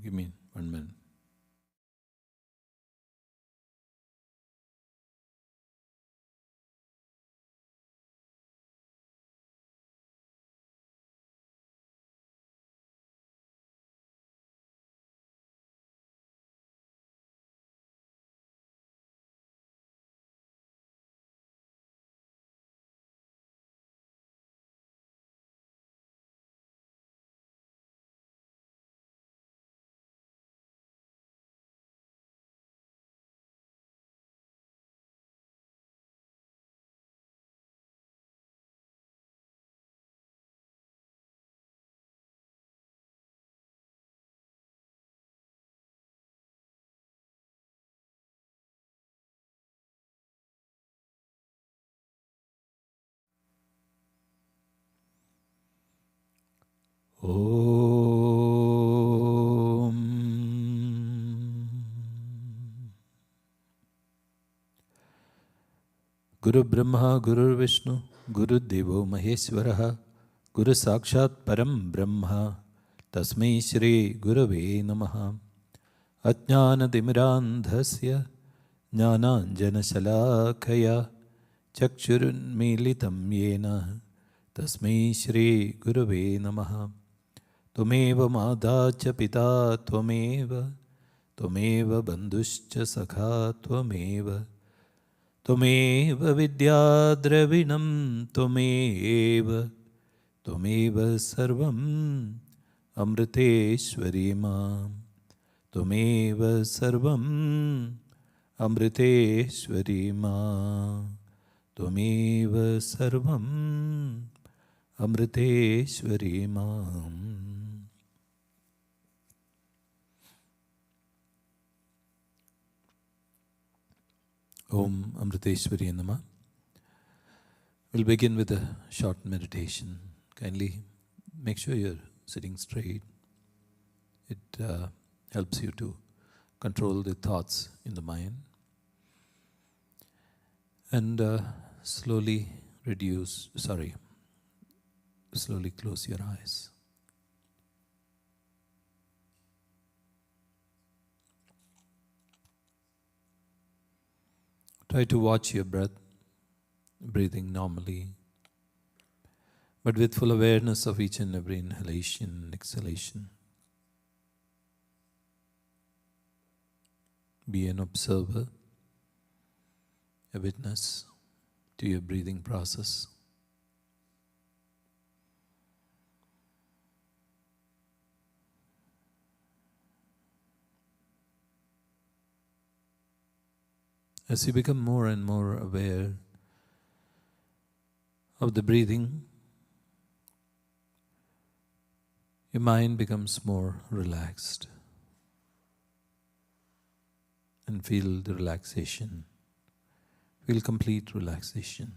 Give me 1 minute. Om. Guru Brahma Guru Vishnu Guru Devo Maheshwaraha Guru Sakshat Param Brahma Tasmai Shri Gurave Namaha Ajnanadimirandhasya Jnananjanashalakaya Chakshurunmilitam Yena Tasmai Shri Gurave Namaha Tumeva Madhacha Pita Tvameva Tumeva Bandhuscha Sakha Tvameva Tumeva Vidyadravinam Tumeva Sarvam Amriteshwari Mam Tumeva Sarvam Amriteshwari Mam Tumeva Sarvam Amriteshwari Mam. Om Amriteshwari Namah. We'll begin with a short meditation. Kindly make sure you're sitting straight. It helps you to control the thoughts in the mind. And slowly close your eyes. Try to watch your breath, breathing normally, but with full awareness of each and every inhalation and exhalation. Be an observer, a witness to your breathing process. As you become more and more aware of the breathing, your mind becomes more relaxed. And feel the relaxation. Feel complete relaxation.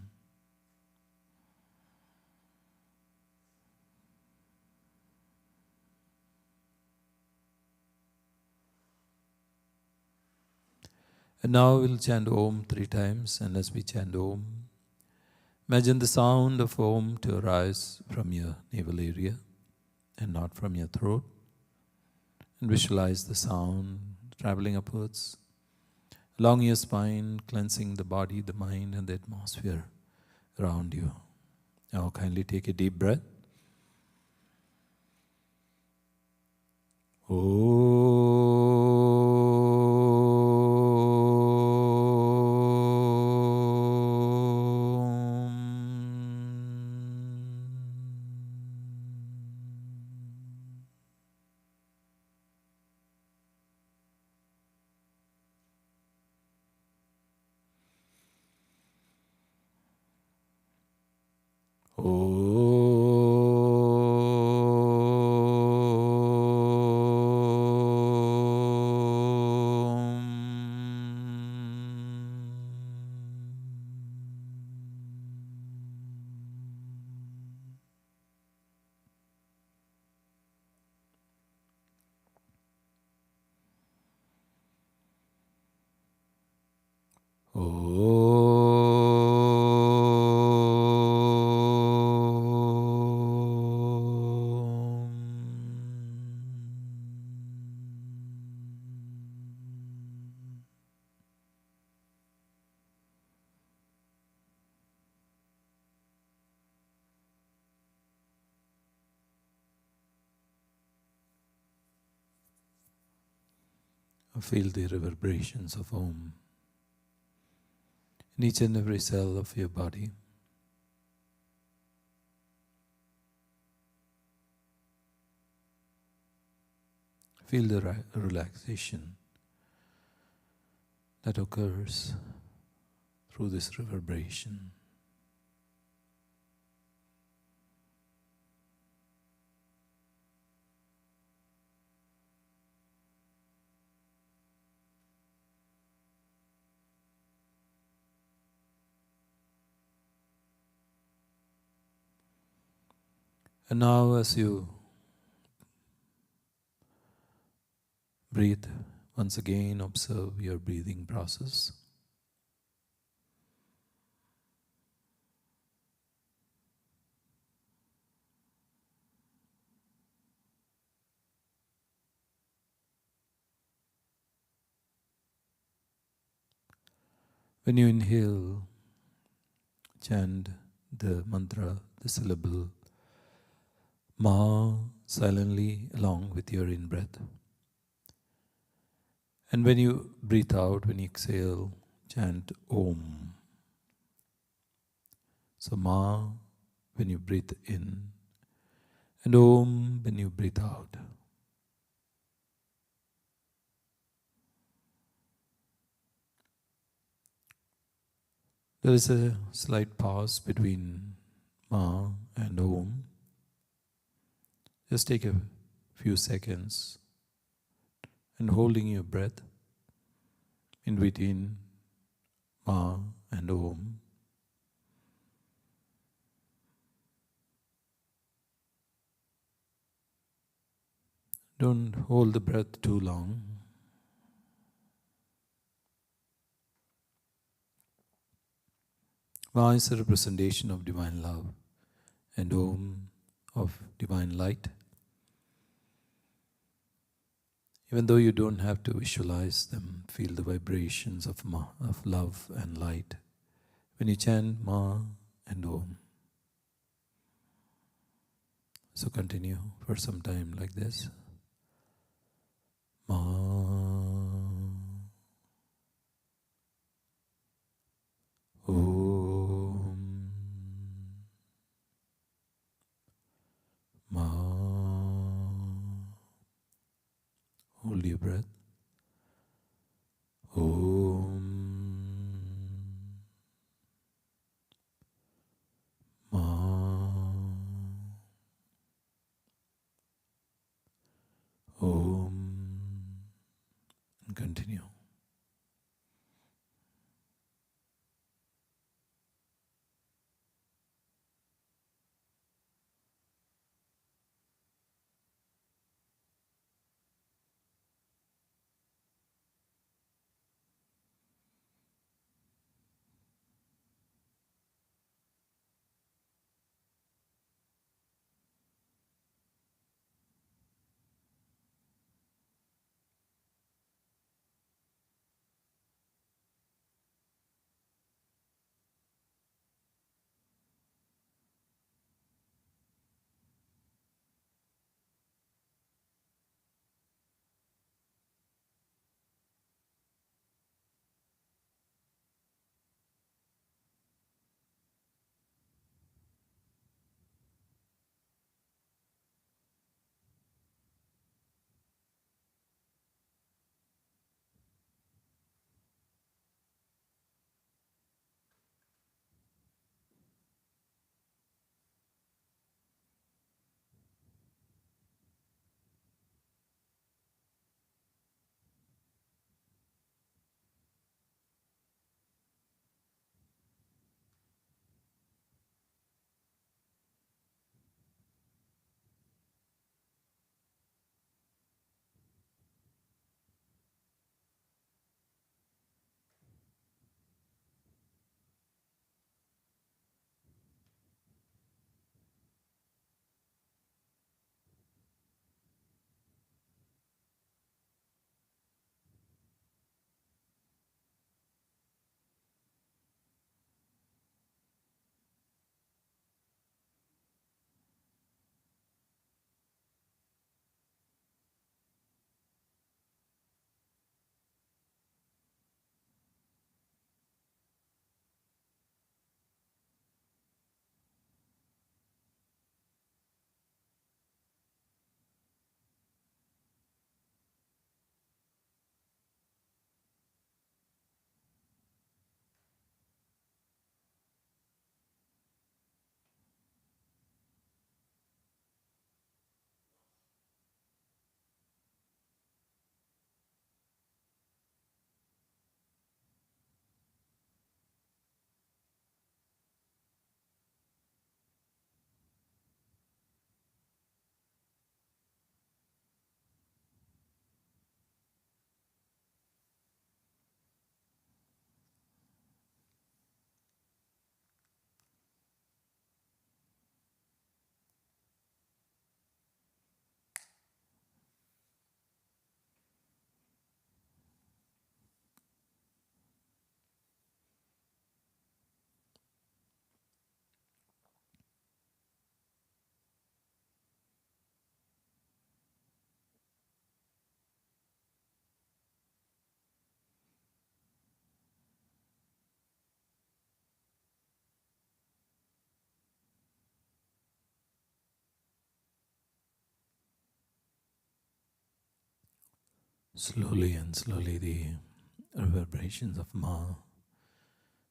And now we'll chant Om 3 times, and as we chant Om, imagine the sound of Om to arise from your navel area and not from your throat. And visualize the sound traveling upwards along your spine, cleansing the body, the mind, and the atmosphere around you. Now kindly take a deep breath. Feel the reverberations of Om in each and every cell of your body. Feel the relaxation that occurs through this reverberation. And now as you breathe, once again observe your breathing process. When you inhale, chant the mantra, the syllable Ma silently along with your in-breath. And when you breathe out, when you exhale, chant Om. So Ma when you breathe in, and Om when you breathe out. There is a slight pause between Ma and Om. Just take a few seconds and holding your breath in between Ma and Om. Don't hold the breath too long. Ma is a representation of divine love and Om of divine light. Even though you don't have to visualize them, feel the vibrations of Ma, of love and light when you chant Ma and Om. So continue for some time like this. Ma, Om, Ma. Hold your breath. Om, Ma, Om, and continue. Slowly and slowly the reverberations of Ma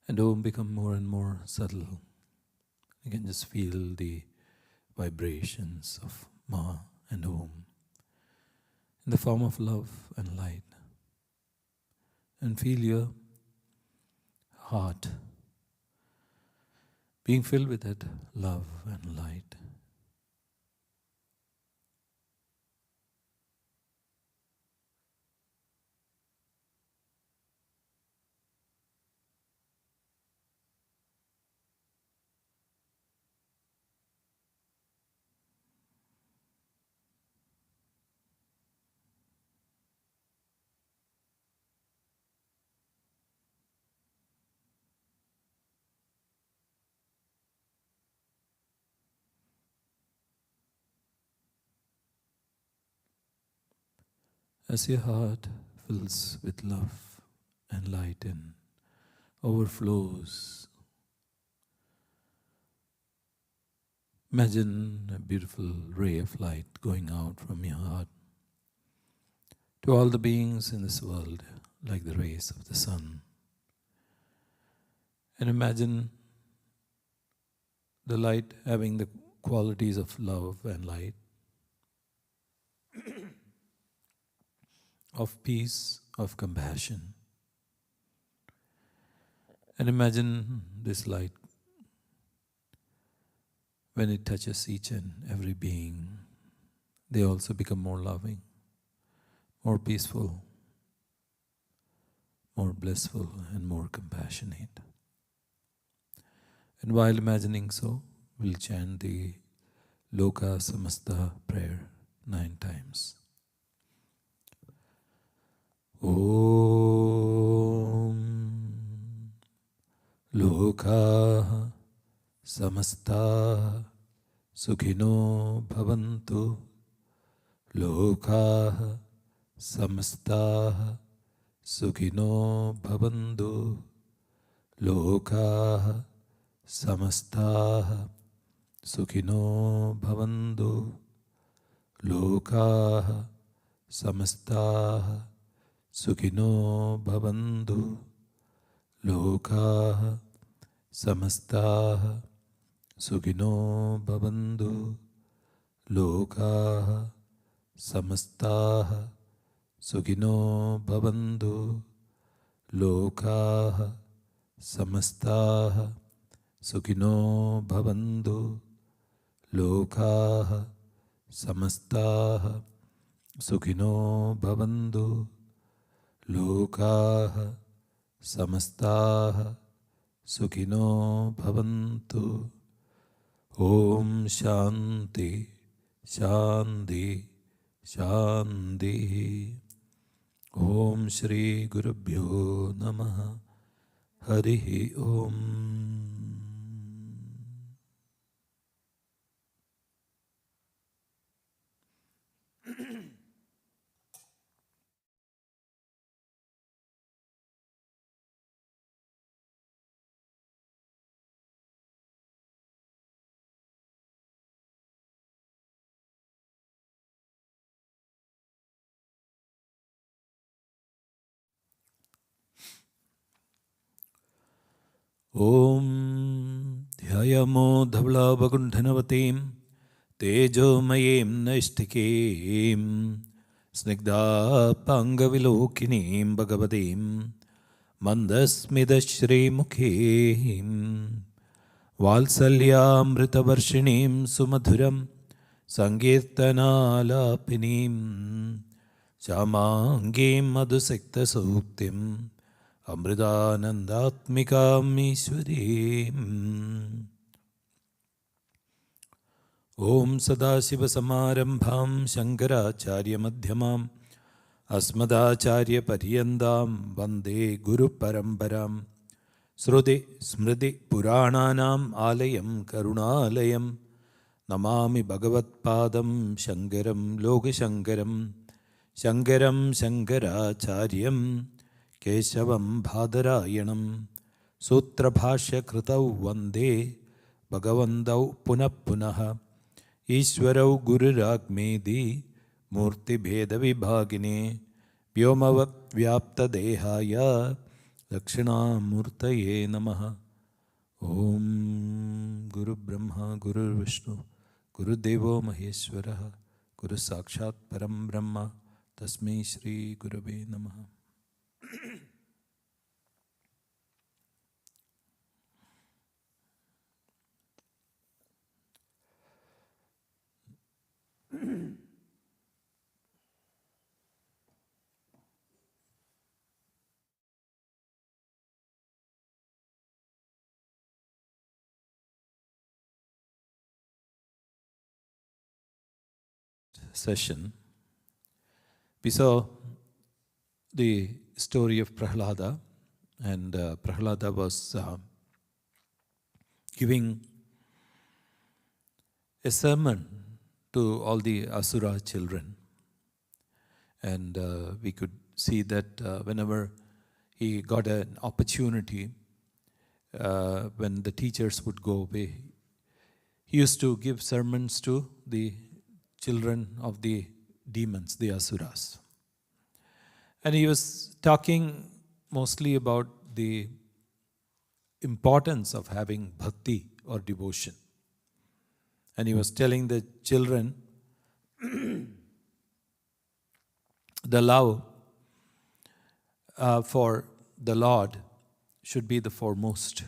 and Om become more and more subtle. You can just feel the vibrations of Ma and Om in the form of love and light. And feel your heart being filled with that love and light. As your heart fills with love and light and overflows, imagine a beautiful ray of light going out from your heart to all the beings in this world, like the rays of the sun. And imagine the light having the qualities of love and light, of peace, of compassion. And imagine this light, when it touches each and every being, they also become more loving, more peaceful, more blissful, and more compassionate. And while imagining so, we'll chant the Loka Samasta prayer 9 times. Om Loka Samasta Sukhino Bhavantu. Loka Samasta Sukhino Bhavantu. Loka Samasta Sukhino Bhavantu. Loka Samasta Sukhino Bhavantu. Loka Samasta Sukhino Bhavantu. Loka Samasta Sukhino Bhavantu. Loka Samasta Sukhino Bhavantu. Loka Samasta Sukhino Bhavantu. Loka Samasta Sukhino Bhavantu. Om Shanti Shanti Shanti. Om Shri Gurubhyo Namaha. Harihi Om. Om Dhyayamo Dhavla Vakunthanavatim Tejomayim Naishtikim Snigdha Pangavilokinim Bhagavatim Mandasmidashri Mukhim Valsalyamritavarshinim Sumadhuram Sankirtanalapinim Shamangim Madhusikta Suktim Amridanandatmikam Ishwarim. Om Sadashiva Samarambham Shankaracharya Madhyamam Asmadacharya Paryandam Vande Guru Parambaram. Sruti Smriti Purananam Alayam Karunalayam. Namami Bhagavat Padam Shankaram Logashankaram. Shankaram Shankaracharyam Keshavam Bhadarayanam. Sutra Bhashya Kritau Vande Bhagavandau Punapunaha. Ishwarau Gururagmedi Murti Bheda Vibhagine Vyomavad Vyapta Dehaya Dakshinamurtaye Namaha. Om Guru Brahma Guru Vishnu Guru Devo Maheshwaraha Guru Sakshat Param Brahma Tasmai Shri Gurave Namaha. Session, we saw the story of Prahlada, and Prahlada was giving a sermon to all the Asura children. And we could see that whenever he got an opportunity, when the teachers would go away, he used to give sermons to the children of the demons, the Asuras. And he was talking mostly about the importance of having bhakti or devotion. And he was telling the children the love for the Lord should be the foremost.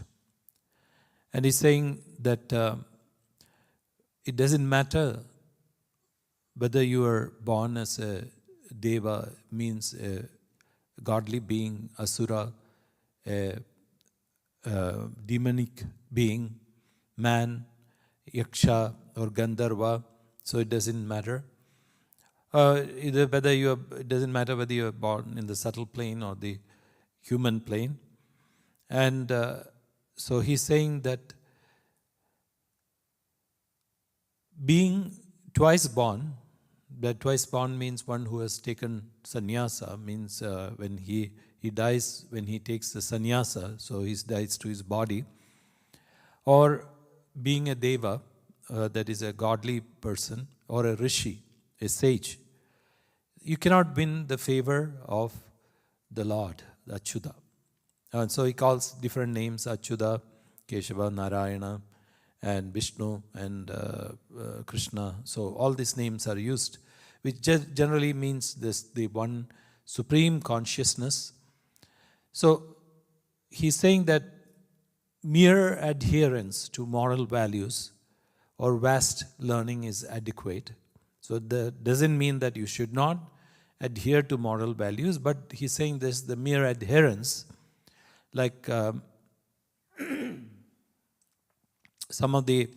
And he's saying that it doesn't matter whether you are born as a deva, means a godly being, asura, a demonic being, man, yaksha or gandharva, so it doesn't matter. It doesn't matter whether you are born in the subtle plane or the human plane. And so he's saying that being twice born, that twice born means one who has taken sannyasa, means when he dies, when he takes the sannyasa, so he dies to his body. Or being a deva, that is a godly person, or a rishi, a sage. You cannot win the favor of the Lord, the Achyuta. And so he calls different names, Achyuta, Keshava, Narayana, and Vishnu, and Krishna. So all these names are used, which generally means the one supreme consciousness. So he's saying that mere adherence to moral values or vast learning is adequate. So that doesn't mean that you should not adhere to moral values, but he's saying this, the mere adherence, like some of the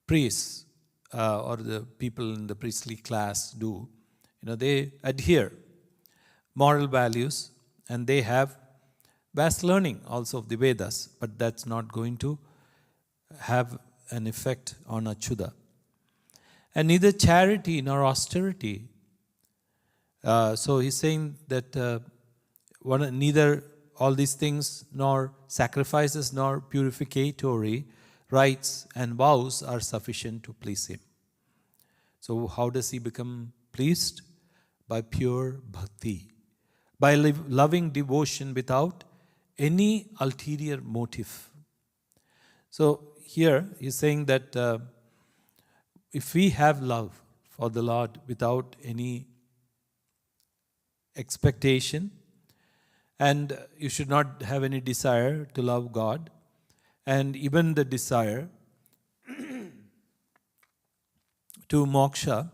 priests or the people in the priestly class do, they adhere moral values and they have vast learning also of the Vedas, but that's not going to have an effect on Achyuta. And neither charity nor austerity. So he's saying that neither all these things, nor sacrifices, nor purificatory rites and vows are sufficient to please him. So how does he become pleased? By pure bhakti, by loving devotion without any ulterior motive. So here he's saying that if we have love for the Lord without any expectation, and you should not have any desire to love God, and even the desire to moksha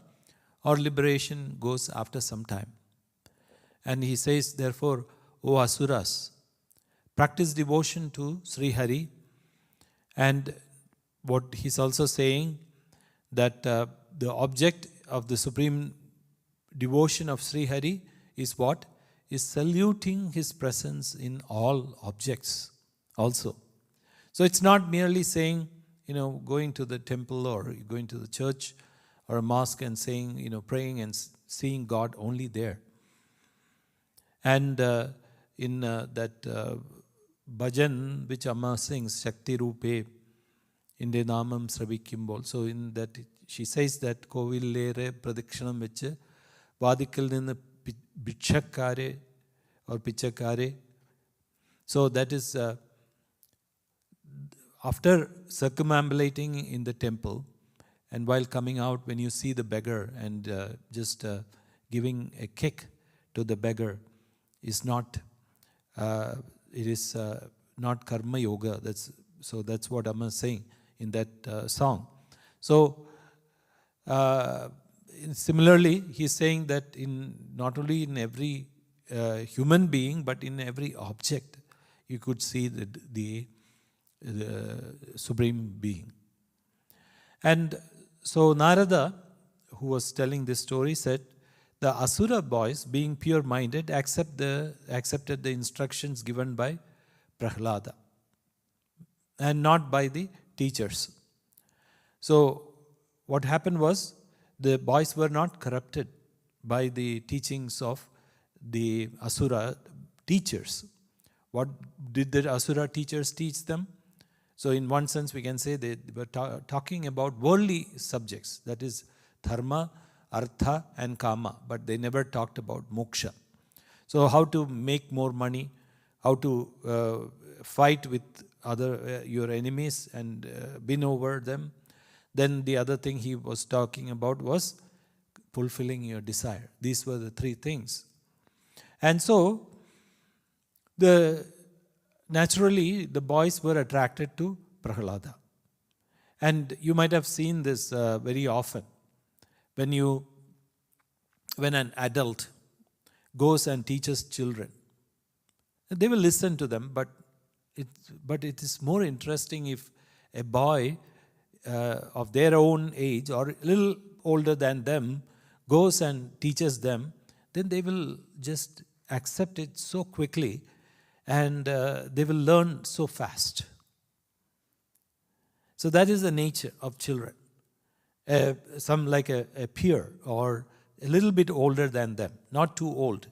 or liberation goes after some time. And he says, therefore, O Asuras, practice devotion to Sri Hari. And what he's also saying, that the object of the supreme devotion of Sri Hari is what? Is saluting his presence in all objects also. So it's not merely saying, going to the temple or going to the church or a mosque and saying, praying and seeing God only there. And in that bhajan which Amma sings, Shakti Rupe, Inde Namam Sravikimbol. So in that she says that Kovillere Pradikshanam Veche Vadikil Ninna Bhichakare or Pichakare. So that is after circumambulating in the temple, and while coming out, when you see the beggar and just giving a kick to the beggar is not, it is not karma yoga. That's what Amma is saying in that song. So similarly, he's saying that in not only in every human being, but in every object, you could see the Supreme Being. And so Narada, who was telling this story, said, the Asura boys, being pure-minded, accepted the instructions given by Prahlada and not by the teachers. So what happened was, the boys were not corrupted by the teachings of the Asura teachers. What did the Asura teachers teach them? So in one sense, we can say they were talking about worldly subjects, that is dharma, artha and kama, but they never talked about moksha. So how to make more money, how to fight with your enemies and win over them. Then the other thing he was talking about was fulfilling your desire. These were the three things. And so naturally, the boys were attracted to Prahlada. And you might have seen this very often. When an adult goes and teaches children, they will listen to them, but it is more interesting if a boy of their own age or a little older than them goes and teaches them, then they will just accept it so quickly, and they will learn so fast. So that is the nature of children. Some like a peer or a little bit older than them, not too old.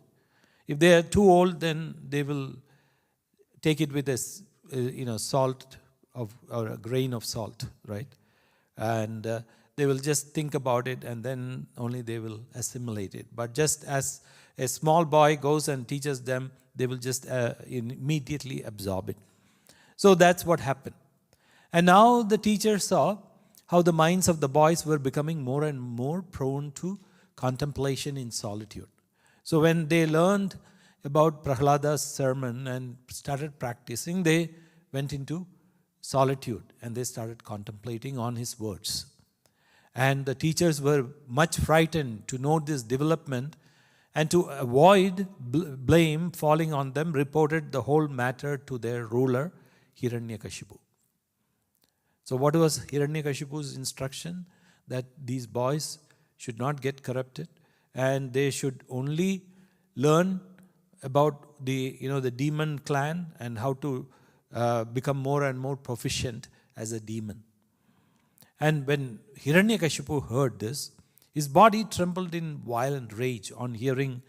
If they are too old, then they will take it with a salt or a grain of salt, right? And they will just think about it, and then only they will assimilate it. But just as a small boy goes and teaches them, they will just immediately absorb it. So that's what happened. And now the teacher saw how the minds of the boys were becoming more and more prone to contemplation in solitude. So when they learned about Prahlada's sermon and started practicing, they went into solitude and they started contemplating on his words. And the teachers were much frightened to note this development, and to avoid blame falling on them, reported the whole matter to their ruler, Hiranyakashipu. So what was Hiranyakashipu's instruction? That these boys should not get corrupted, and they should only learn about the demon clan and how to become more and more proficient as a demon. And when Hiranyakashipu heard this, his body trembled in violent rage on hearing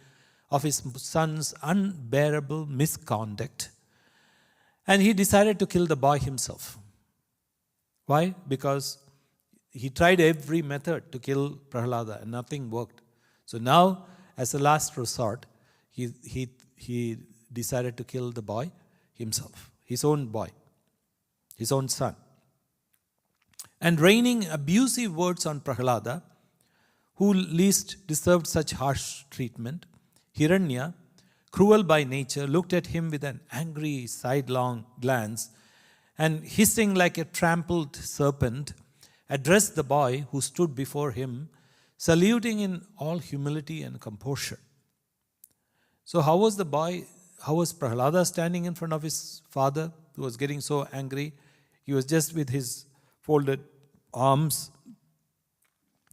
of his son's unbearable misconduct, and he decided to kill the boy himself. Why? Because he tried every method to kill Prahlada and nothing worked. So now, as a last resort, he decided to kill the boy himself, his own boy, his own son. And raining abusive words on Prahlada, who least deserved such harsh treatment, Hiranya, cruel by nature, looked at him with an angry sidelong glance, and hissing like a trampled serpent, addressed the boy who stood before him, saluting in all humility and composure. So how was Prahlada standing in front of his father, who was getting so angry? He was just with his folded arms,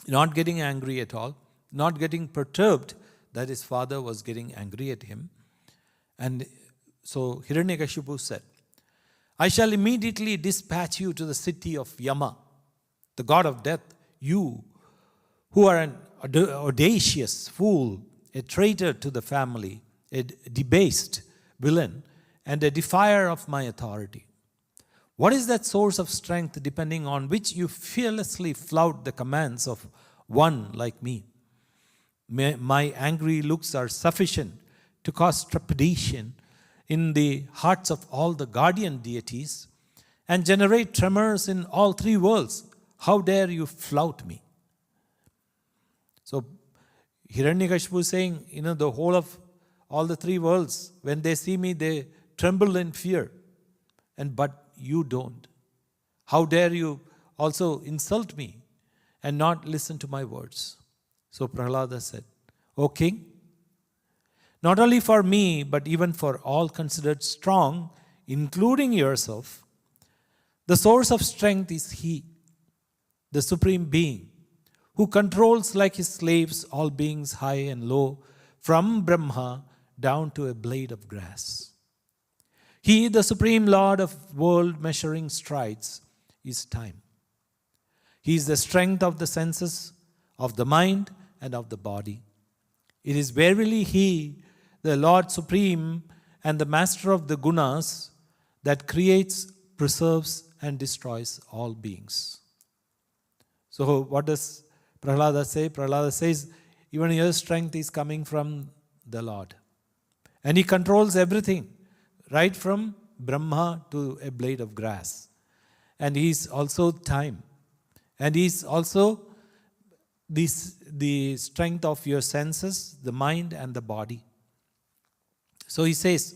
not getting angry at all, not getting perturbed that his father was getting angry at him. And so Hiranyakashipu said, I shall immediately dispatch you to the city of Yama, the god of death, you who are an audacious fool, a traitor to the family, a debased villain, and a defier of my authority. What is that source of strength depending on which you fearlessly flout the commands of one like me? My angry looks are sufficient to cause trepidation in the hearts of all the guardian deities and generate tremors in all three worlds. How dare you flout me? So Hiranyakashipu is saying, the whole of all the three worlds, when they see me, they tremble in fear. But you don't. How dare you also insult me and not listen to my words? So Prahlada said, O king, not only for me, but even for all considered strong, including yourself, the source of strength is He, the Supreme Being, who controls like His slaves all beings high and low, from Brahma down to a blade of grass. He, the Supreme Lord of world measuring strides, is time. He is the strength of the senses, of the mind, and of the body. It is verily He, the Lord Supreme and the Master of the Gunas, that creates, preserves, and destroys all beings. So what does Prahlada say? Prahlada says, even your strength is coming from the Lord. And He controls everything, right from Brahma to a blade of grass. And He is also time. And He is also the strength of your senses, the mind, and the body. So He says,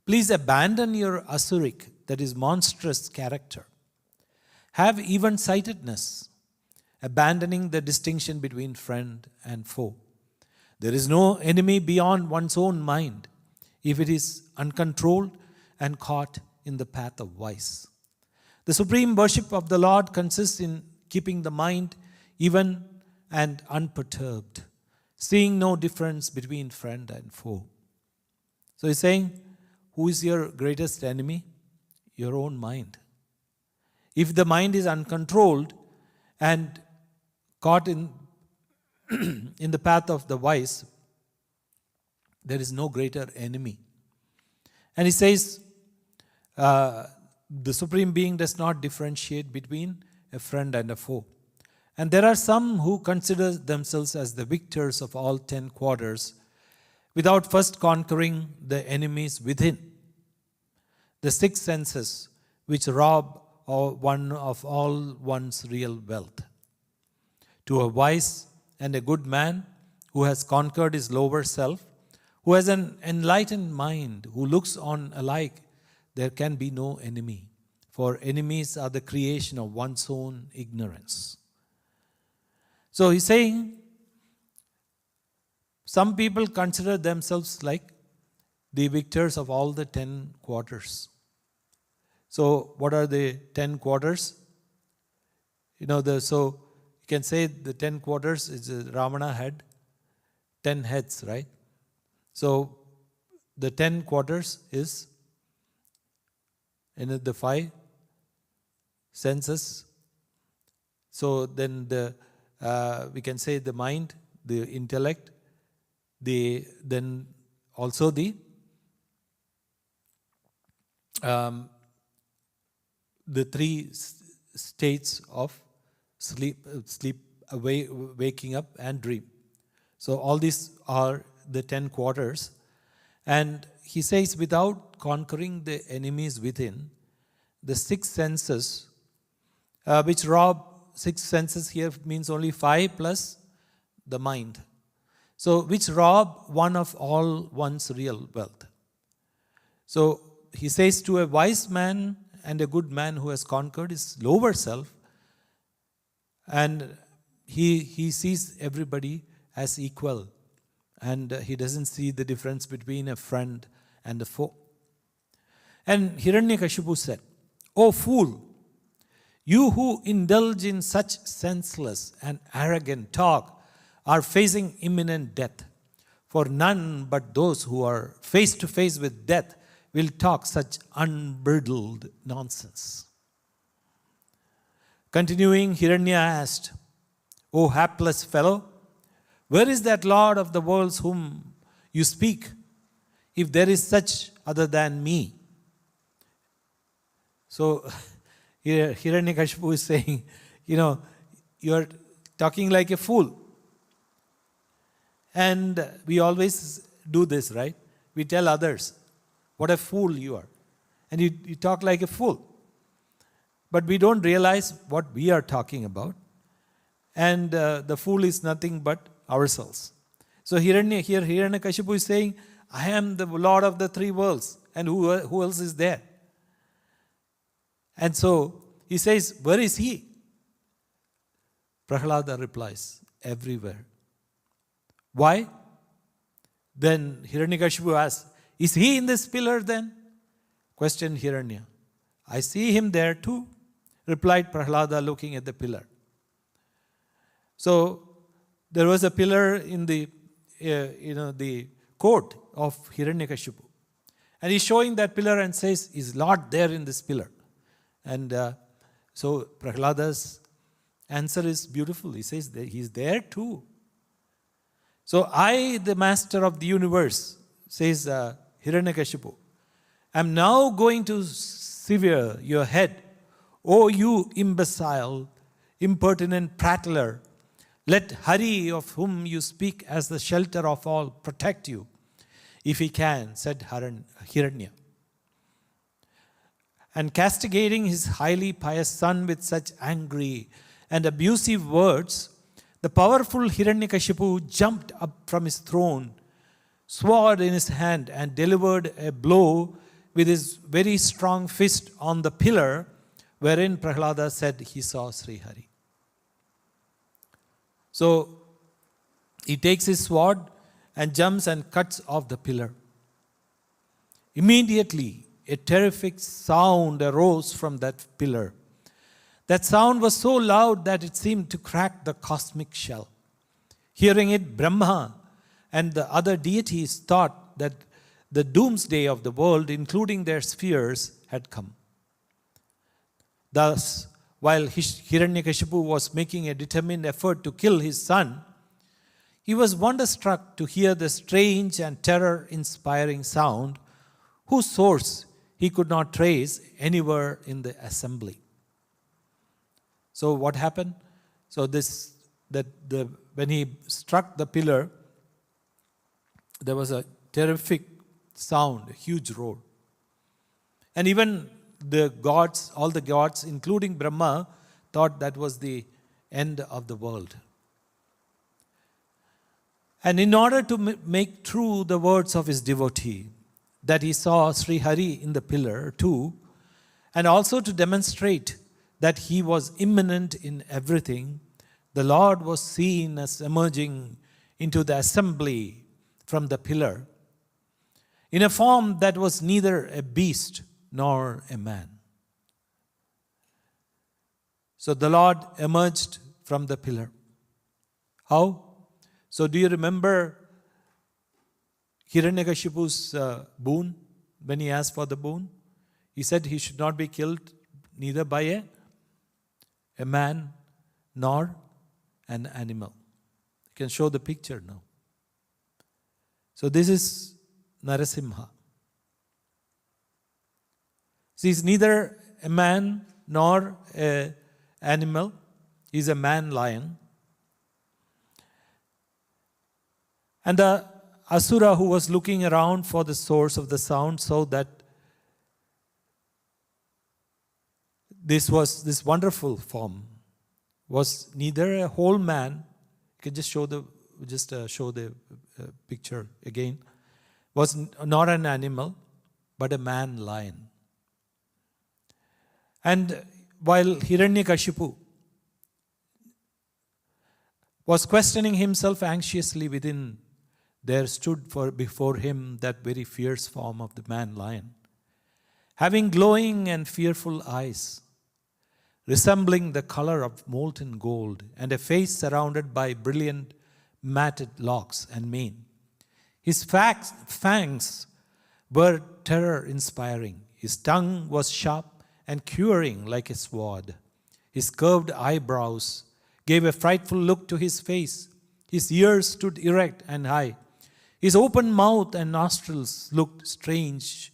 please abandon your asuric, that is monstrous character. Have even-sightedness, abandoning the distinction between friend and foe. There is no enemy beyond one's own mind if it is uncontrolled and caught in the path of vice. The supreme worship of the Lord consists in keeping the mind even and unperturbed, seeing no difference between friend and foe. So He's saying, who is your greatest enemy? Your own mind. If the mind is uncontrolled and caught in the path of the vice, there is no greater enemy. And He says, the Supreme Being does not differentiate between a friend and a foe. And there are some who consider themselves as the victors of all 10 quarters without first conquering the enemies within. The 6 senses which rob one of all one's real wealth. To a wise and a good man who has conquered his lower self, who has an enlightened mind, who looks on alike, there can be no enemy, for enemies are the creation of one's own ignorance. So He's saying, some people consider themselves like the victors of all the 10 quarters. So what are the 10 quarters? So you can say the 10 quarters is Ravana had 10 heads, right? So the 10 quarters is the 5 senses. So then we can say the mind, the intellect, then also the 3 states of sleep, waking up, and dream. So all these are the 10 quarters. And he says, without conquering the enemies within, the 6 senses, which rob, 6 senses here means only 5 plus the mind. So which rob one of all one's real wealth. So he says, to a wise man and a good man who has conquered his lower self, and he sees everybody as equal, and he doesn't see the difference between a friend and a foe. And Hiranyakashipu said, O fool, you who indulge in such senseless and arrogant talk are facing imminent death. For none but those who are face to face with death will talk such unbridled nonsense. Continuing, Hiranya asked, O hapless fellow, where is that Lord of the worlds whom you speak, if there is such other than me? So here Hiranyakashipu is saying, you are talking like a fool. And we always do this, right? We tell others, what a fool you are. And you talk like a fool. But we don't realize what we are talking about. And the fool is nothing but ourselves. So Hiranyakashipu is saying, I am the Lord of the three worlds. And who else is there? And so he says, where is he? Prahlada replies, everywhere. Why? Then Hiranyakashipu asks, is he in this pillar then? Questioned Hiranya. I see him there too, replied Prahlada, looking at the pillar. So there was a pillar in the the court of Hiranyakashipu. And he's showing that pillar and says, is Lord there in this pillar? And so Prahlada's answer is beautiful. He says that he's there too. So I, the master of the universe, says Hiranyakashipu, am now going to sever your head. O you imbecile, impertinent prattler, let Hari, of whom you speak as the shelter of all, protect you, if he can, said Hiranya. And castigating his highly pious son with such angry and abusive words, the powerful Hiranyakashipu jumped up from his throne, sword in his hand, and delivered a blow with his very strong fist on the pillar wherein Prahlada said he saw Sri Hari. So he takes his sword and jumps and cuts off the pillar. Immediately, a terrific sound arose from that pillar. That sound was so loud that it seemed to crack the cosmic shell. Hearing it, Brahma and the other deities thought that the doomsday of the world, including their spheres, had come. Thus, while Hiranyakashipu was making a determined effort to kill his son, he was wonderstruck to hear the strange and terror-inspiring sound whose source he could not trace anywhere in the assembly. So what happened? So when he struck the pillar, there was a terrific sound, a huge roar. And even the gods, all the gods, including Brahma, thought that was the end of the world. And in order to make true the words of his devotee, that he saw Sri Hari in the pillar too, and also to demonstrate that he was immanent in everything, the Lord was seen as emerging into the assembly from the pillar in a form that was neither a beast nor a man. So the Lord emerged from the pillar. How? So do you remember Hiranyakashipu's boon, when he asked for the boon? He said he should not be killed neither by a man nor an animal. You can show the picture now. So this is Narasimha. So he's neither a man nor an animal. He's a man-lion. And the Asura who was looking around for the source of the sound saw that this wonderful form was neither a whole man. You can just show the picture again. Was not an animal, but a man-lion. And while Hiranyakashipu was questioning himself anxiously within, there stood before him that very fierce form of the man-lion, having glowing and fearful eyes, resembling the color of molten gold, and a face surrounded by brilliant matted locks and mane. His fangs were terror-inspiring. His tongue was sharp and curing like a sword. His curved eyebrows gave a frightful look to his face. His ears stood erect and high. His open mouth and nostrils looked strange,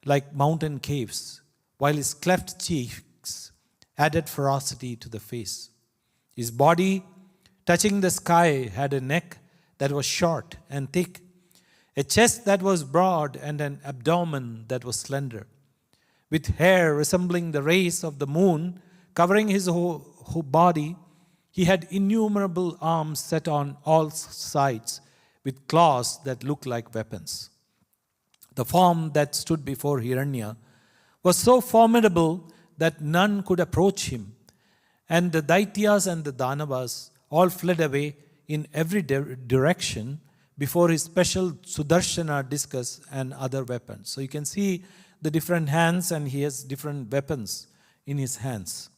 like mountain caves, while his cleft cheeks added ferocity to the face. His body, touching the sky, had a neck that was short and thick, a chest that was broad, and an abdomen that was slender. With hair resembling the rays of the moon covering his whole body, he had innumerable arms set on all sides, with claws that looked like weapons. The form that stood before Hiranya was so formidable that none could approach him, and the Daityas and the Danavas all fled away in every direction before his special Sudarshana discus and other weapons. So you can see the different hands, and he has different weapons in his hands.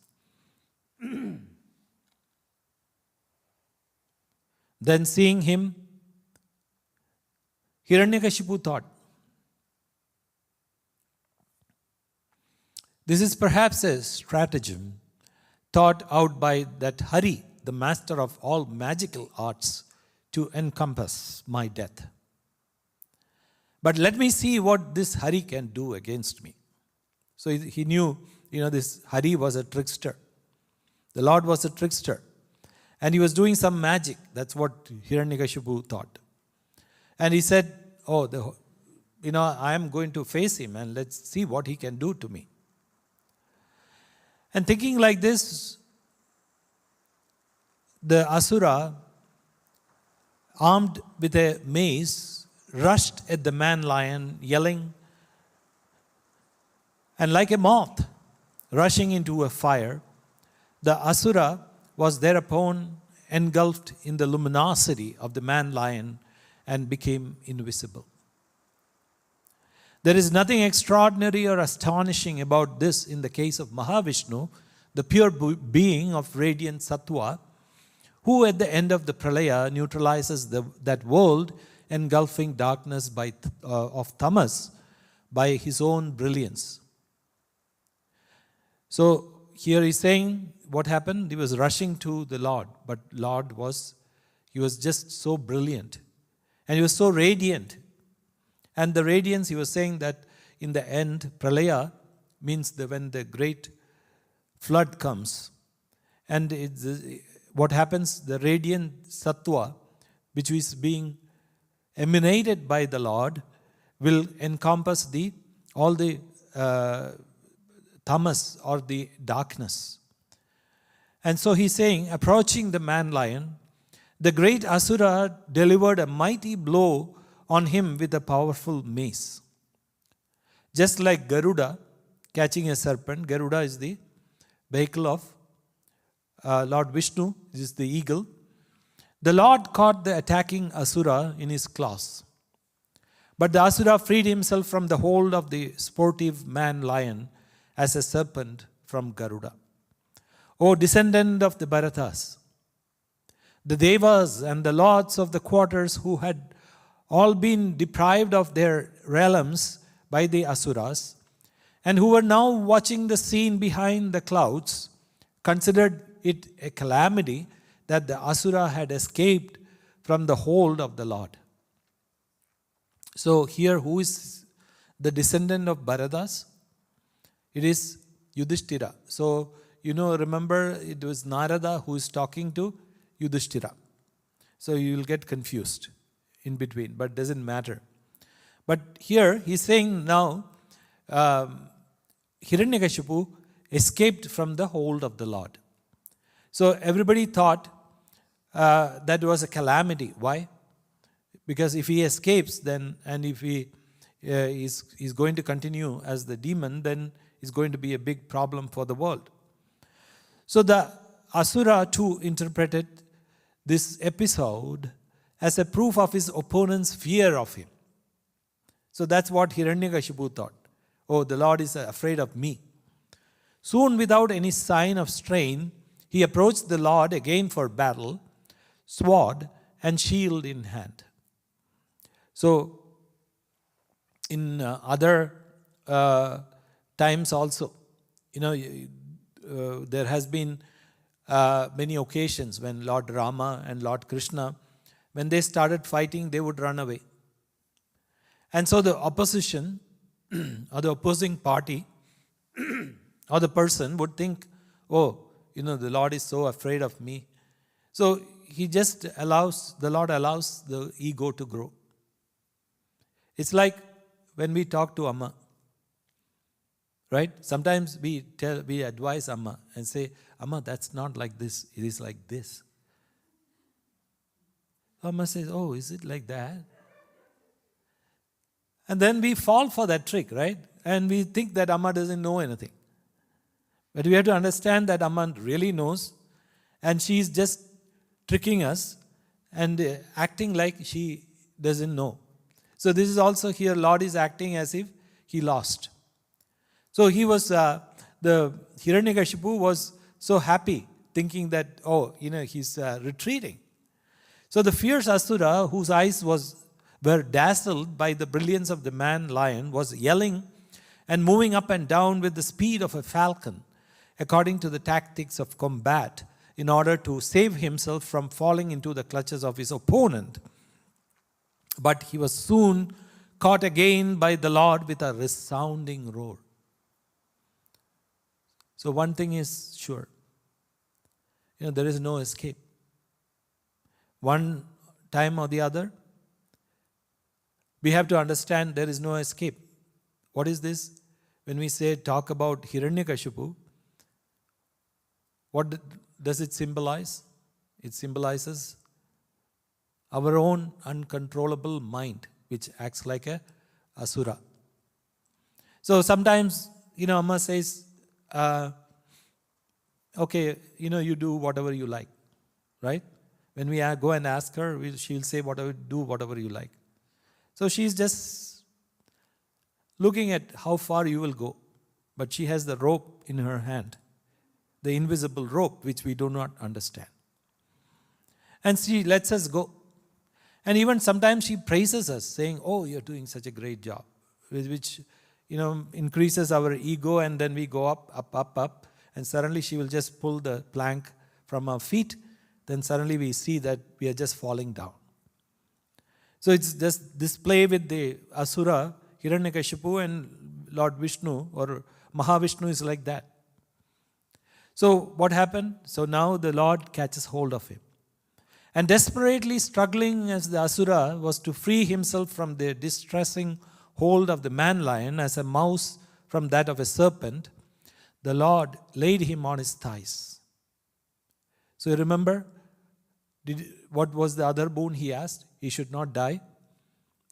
Then seeing him, Hiranyakashipu thought, this is perhaps a stratagem thought out by that Hari, the master of all magical arts, to encompass my death. But let me see what this Hari can do against me. So he knew, this Hari was a trickster. The Lord was a trickster. And he was doing some magic. That's what Hiranyakashipu thought. And he said, I am going to face him and let's see what he can do to me. And thinking like this, the Asura, armed with a mace, rushed at the man-lion, yelling, and like a moth rushing into a fire, the Asura was thereupon engulfed in the luminosity of the man-lion and became invisible. There is nothing extraordinary or astonishing about this in the case of Mahavishnu, the pure being of radiant Sattva, who at the end of the Pralaya neutralizes that world engulfing darkness of Tamas by his own brilliance. So here he's saying what happened. He was rushing to the Lord, but he was just so brilliant. And he was so radiant. And the radiance, he was saying that in the end, Pralaya means when the great flood comes. And what happens, the radiant Sattva, which is being emanated by the Lord, will encompass all the tamas or the darkness. And so he's saying, approaching the man-lion, the great Asura delivered a mighty blow on him with a powerful mace. Just like Garuda catching a serpent, Garuda is the vehicle of Lord Vishnu, this is the eagle. The Lord caught the attacking Asura in his claws. But the Asura freed himself from the hold of the sportive man-lion as a serpent from Garuda. O descendant of the Bharatas, the Devas and the lords of the quarters who had all been deprived of their realms by the Asuras, and who were now watching the scene behind the clouds, considered it a calamity that the Asura had escaped from the hold of the Lord. So here, who is the descendant of Bharatas? It is Yudhishthira. So, remember it was Narada who is talking to Yudhishthira. So you will get confused in between, but doesn't matter. But here he's saying now, Hiranyakashipu escaped from the hold of the Lord. So everybody thought that was a calamity. Why? Because if he escapes, then, and if he is going to continue as the demon, then it's going to be a big problem for the world. So the Asura too interpreted this episode as a proof of his opponent's fear of him. So that's what Hiranyakashipu thought. Oh, the Lord is afraid of me. Soon, without any sign of strain, he approached the Lord again for battle, sword and shield in hand. So, in other times also, there has been many occasions when Lord Rama and Lord Krishna, when they started fighting, they would run away. And so the opposition or the opposing party or the person would think, the Lord is so afraid of me. So the Lord allows the ego to grow. It's like when we talk to Amma, right? Sometimes we advise Amma and say, Amma, that's not like this, it is like this. Amma says, oh, is it like that? And then we fall for that trick, right? And we think that Amma doesn't know anything. But we have to understand that Amma really knows, and she is just tricking us and acting like she doesn't know. So this is also here, Lord is acting as if he lost. So he was, the Hiranyakashipu was so happy, thinking that, he's retreating. So the fierce Asura, whose eyes were dazzled by the brilliance of the man-lion, was yelling and moving up and down with the speed of a falcon, according to the tactics of combat, in order to save himself from falling into the clutches of his opponent. But he was soon caught again by the Lord with a resounding roar. So one thing is sure, there is no escape. One time or the other, we have to understand there is no escape. What is this? When we talk about Hiranyakashipu, what does it symbolize? It symbolizes our own uncontrollable mind, which acts like a asura. So sometimes, Amma says, okay, you do whatever you like, right? When we go and ask her, she'll say, do whatever you like. So she's just looking at how far you will go. But she has the rope in her hand, the invisible rope, which we do not understand. And she lets us go. And even sometimes she praises us, saying, oh, you're doing such a great job, which, increases our ego, and then we go up, and suddenly she will just pull the plank from our feet. Then suddenly we see that we are just falling down. So it's just this play with the Asura, Hiranyakashipu, and Lord Vishnu, or Mahavishnu is like that. So what happened? So now the Lord catches hold of him. And desperately struggling as the Asura was to free himself from the distressing hold of the man-lion as a mouse from that of a serpent, the Lord laid him on his thighs. So you remember, what was the other boon he asked? He should not die,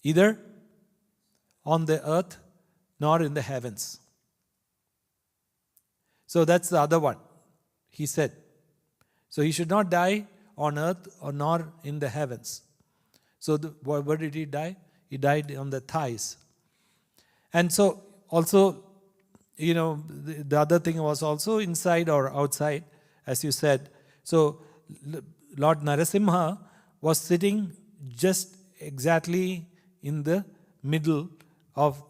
either on the earth nor in the heavens. So that's the other one, he said. So he should not die on earth or nor in the heavens. So where did he die? He died on the thighs. And so also, the other thing was also inside or outside, as you said. So Lord Narasimha was sitting just exactly in the middle of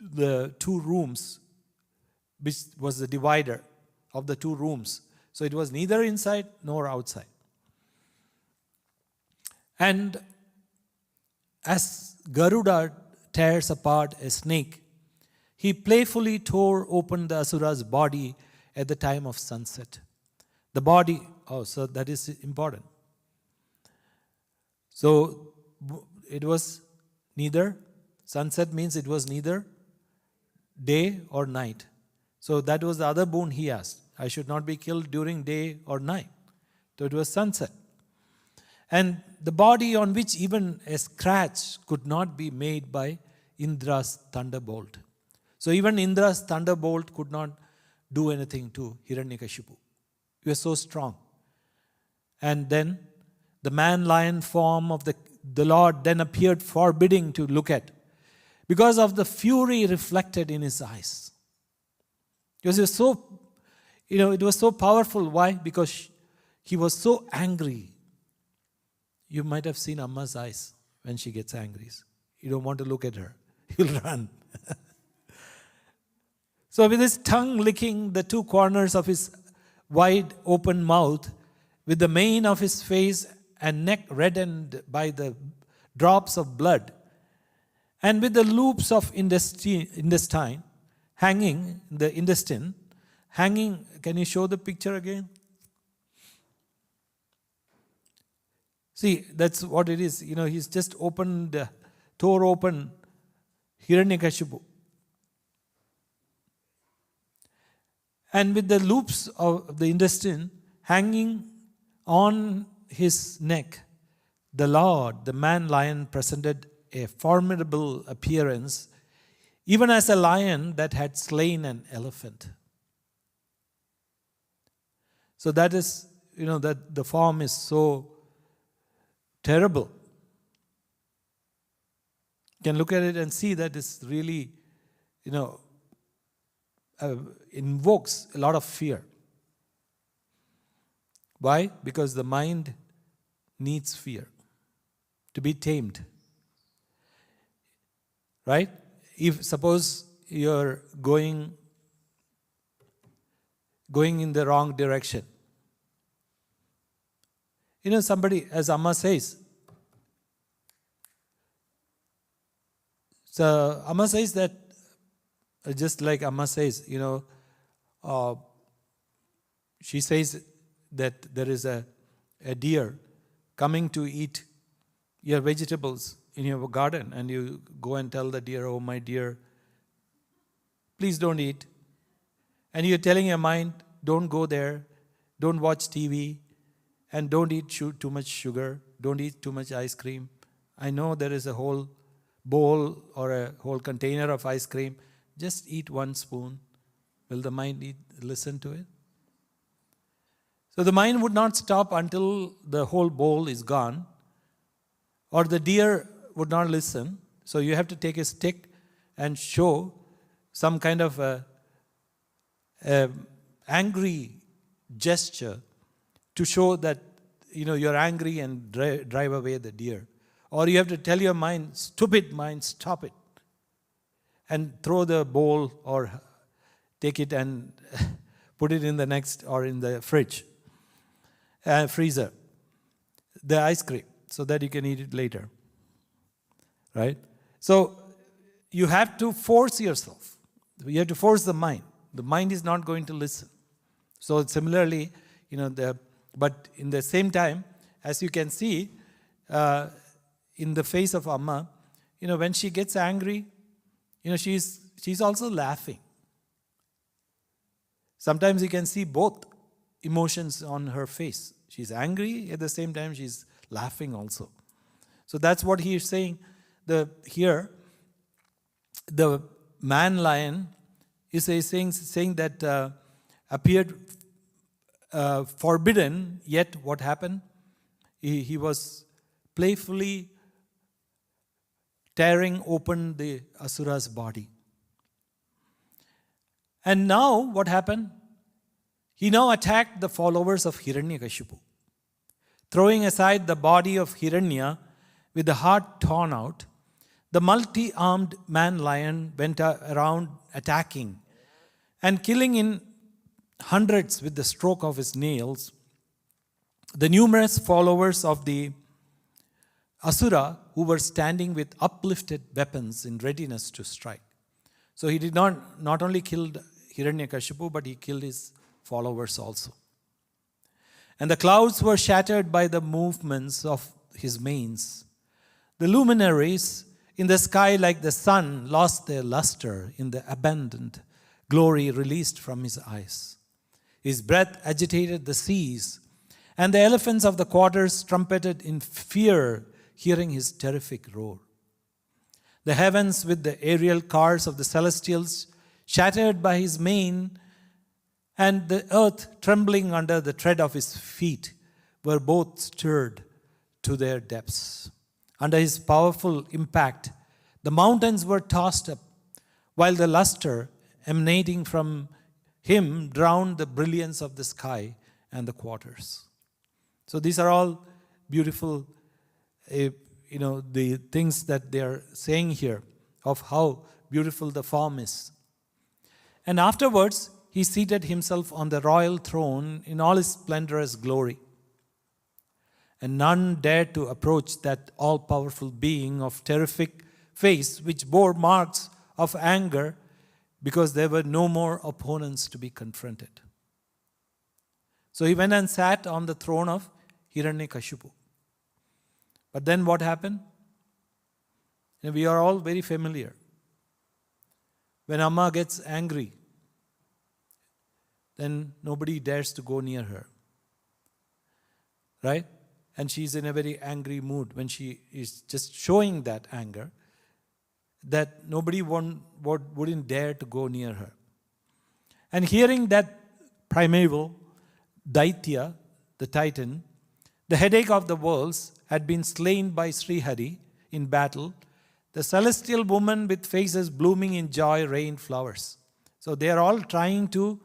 the two rooms, which was the divider of the two rooms. So it was neither inside nor outside. And as Garuda tears apart a snake, he playfully tore open the Asura's body at the time of sunset. The body, so that is important. So it was neither, sunset means it was neither day or night. So that was the other boon he asked. I should not be killed during day or night. So it was sunset. And the body on which even a scratch could not be made by Indra's thunderbolt. So even Indra's thunderbolt could not do anything to Hiranyakashipu. He was so strong. And then the man-lion form of the Lord then appeared forbidding to look at, because of the fury reflected in his eyes. Because it was so powerful. Why? Because he was so angry. You might have seen Amma's eyes when she gets angry. You don't want to look at her. You'll run. So with his tongue licking the two corners of his wide open mouth, with the mane of his face and neck reddened by the drops of blood, and with the loops of intestine hanging, can you show the picture again? See, that's what it is. He's just tore open Hiranyakashipu. And with the loops of the intestine hanging on his neck, the Lord, the man-lion, presented a formidable appearance, even as a lion that had slain an elephant. So that is, that the form is so terrible. You can look at it and see that it's really, invokes a lot of fear. Why? Because the mind needs fear to be tamed. Right? If suppose you're going in the wrong direction. Somebody, as Amma says, so Amma says that, just like Amma says, she says that there is a deer coming to eat your vegetables in your garden, and you go and tell the deer, oh my dear, please don't eat. And you're telling your mind, don't go there, don't watch TV, and don't eat too much sugar, don't eat too much ice cream. I know there is a whole bowl or a whole container of ice cream. Just eat one spoon. Will the mind listen to it? So the mind would not stop until the whole bowl is gone, or the deer would not listen. So you have to take a stick and show some kind of a angry gesture to show that you're angry and drive away the deer. Or you have to tell your mind, stupid mind, stop it, and throw the bowl or take it and put it in the next or in the freezer, the ice cream, so that you can eat it later. Right? So you have to force yourself. You have to force the mind. The mind is not going to listen. So similarly, but in the same time, as you can see, in the face of Amma, when she gets angry, she's also laughing. Sometimes you can see both emotions on her face. She's angry, at the same time she's laughing also. So that's what he is saying. Here, the man-lion is saying that appeared forbidden, yet what happened? He was playfully tearing open the Asura's body. And now what happened? He now attacked the followers of Hiranyakashipu. Throwing aside the body of Hiranya with the heart torn out, the multi-armed man-lion went around attacking and killing in hundreds with the stroke of his nails the numerous followers of the Asura who were standing with uplifted weapons in readiness to strike. So he did not only kill Hiranyakashipu, but he killed his followers also. And the clouds were shattered by the movements of his manes. The luminaries in the sky like the sun lost their luster in the abundant glory released from his eyes. His breath agitated the seas, and the elephants of the quarters trumpeted in fear, hearing his terrific roar. The heavens with the aerial cars of the celestials shattered by his mane, and the earth trembling under the tread of his feet were both stirred to their depths. Under his powerful impact, the mountains were tossed up, while the luster emanating from him drowned the brilliance of the sky and the quarters. So these are all beautiful, the things that they are saying here of how beautiful the form is. And afterwards, he seated himself on the royal throne in all his splendorous glory. And none dared to approach that all-powerful being of terrific face which bore marks of anger, because there were no more opponents to be confronted. So he went and sat on the throne of Hiranyakashipu. But then what happened? We are all very familiar. When Amma gets angry, then nobody dares to go near her. Right? And she's in a very angry mood when she is just showing that anger, that nobody wouldn't dare to go near her. And hearing that primeval Daitya, the Titan, the headache of the worlds, had been slain by Sri Hari in battle, the celestial woman with faces blooming in joy rained flowers. So they are all trying to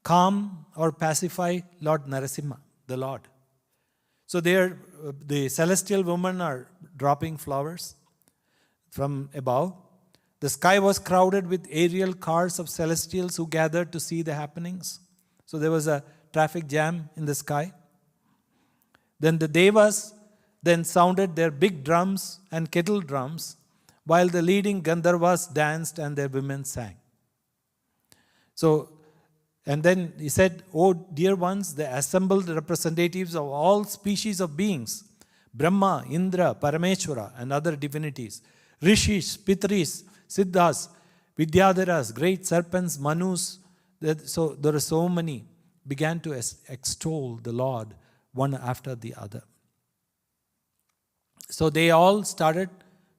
calm or pacify Lord Narasimha, the Lord. So the celestial women are dropping flowers from above. The sky was crowded with aerial cars of celestials who gathered to see the happenings. So there was a traffic jam in the sky. Then the Devas then sounded their big drums and kettle drums, while the leading Gandharvas danced and their women sang. So, and then he said, "O dear ones, the assembled representatives of all species of beings, Brahma, Indra, Parameshwara, and other divinities, Rishis, Pitris, Siddhas, Vidyadharas, great serpents, Manus," so there are so many, began to extol the Lord one after the other. So they all started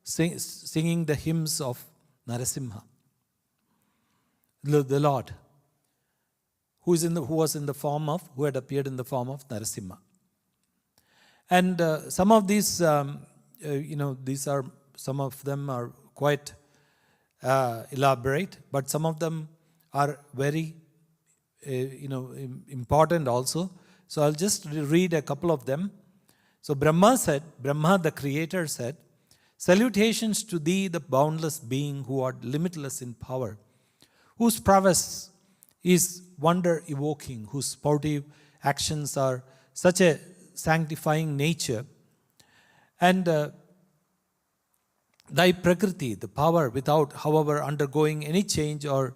singing the hymns of Narasimha, the Lord, who had appeared in the form of Narasimha. And some of these, some of them are quite elaborate, but some of them are very, important also. So I'll just read a couple of them. So Brahma the creator said, "Salutations to thee, the boundless being who art limitless in power, whose prowess is wonder-evoking, whose sportive actions are such a sanctifying nature, and thy Prakriti, the power without, however, undergoing any change or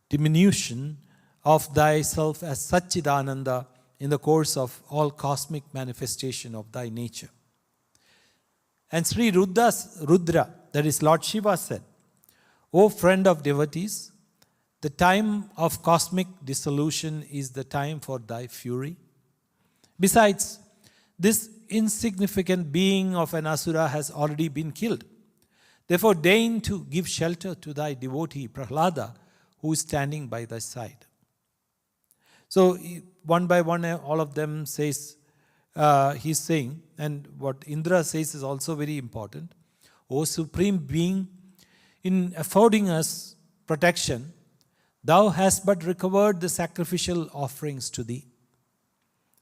diminution of thyself as Satchidananda in the course of all cosmic manifestation of thy nature." And Sri Rudra, that is Lord Shiva, said, "O friend of devotees, the time of cosmic dissolution is the time for thy fury. Besides, this insignificant being of an Asura has already been killed. Therefore deign to give shelter to thy devotee Prahlada, who is standing by thy side." So one by one, all of them says, he's saying, and what Indra says is also very important. "O Supreme Being, in affording us protection, thou hast but recovered the sacrificial offerings to thee."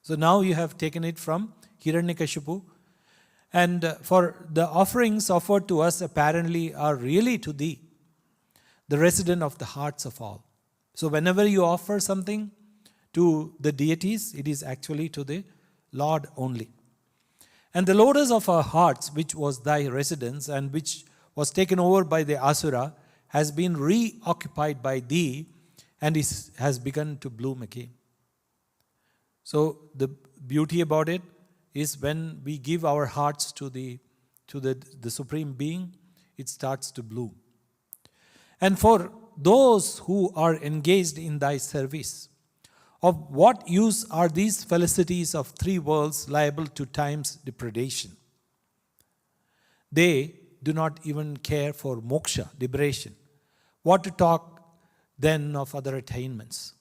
So now you have taken it from Hiranyakashipu, and for the offerings offered to us apparently are really to thee, the resident of the hearts of all. So whenever you offer something to the deities, it is actually to the Lord only. "And the lotus of our hearts, which was thy residence and which was taken over by the Asura, has been reoccupied by thee and has begun to bloom again." So the beauty about it is when we give our hearts to the Supreme Being, it starts to bloom. "And for those who are engaged in thy service, of what use are these felicities of three worlds liable to time's depredation? They do not even care for moksha, liberation. What to talk then of other attainments?"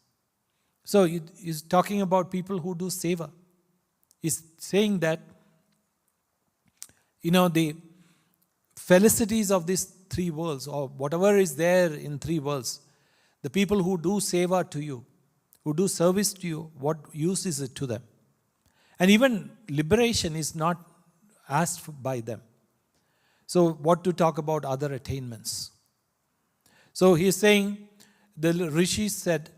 So he's talking about people who do seva. He's saying that, the felicities of these three worlds, or whatever is there in three worlds, the people who do seva to you, who do service to you, what use is it to them? And even liberation is not asked by them. So what to talk about other attainments? So he is saying, the rishis said,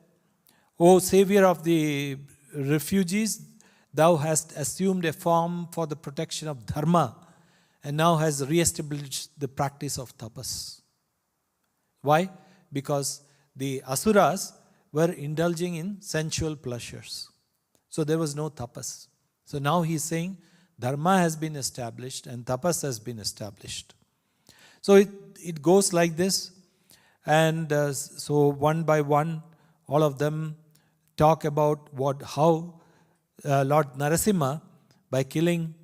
"O savior of the refugees, thou hast assumed a form for the protection of dharma and now has re-established the practice of tapas." Why? Because the asuras were indulging in sensual pleasures. So there was no tapas. So now he is saying, Dharma has been established and tapas has been established. So it goes like this. And so one by one, all of them talk about how Lord Narasimha, by killing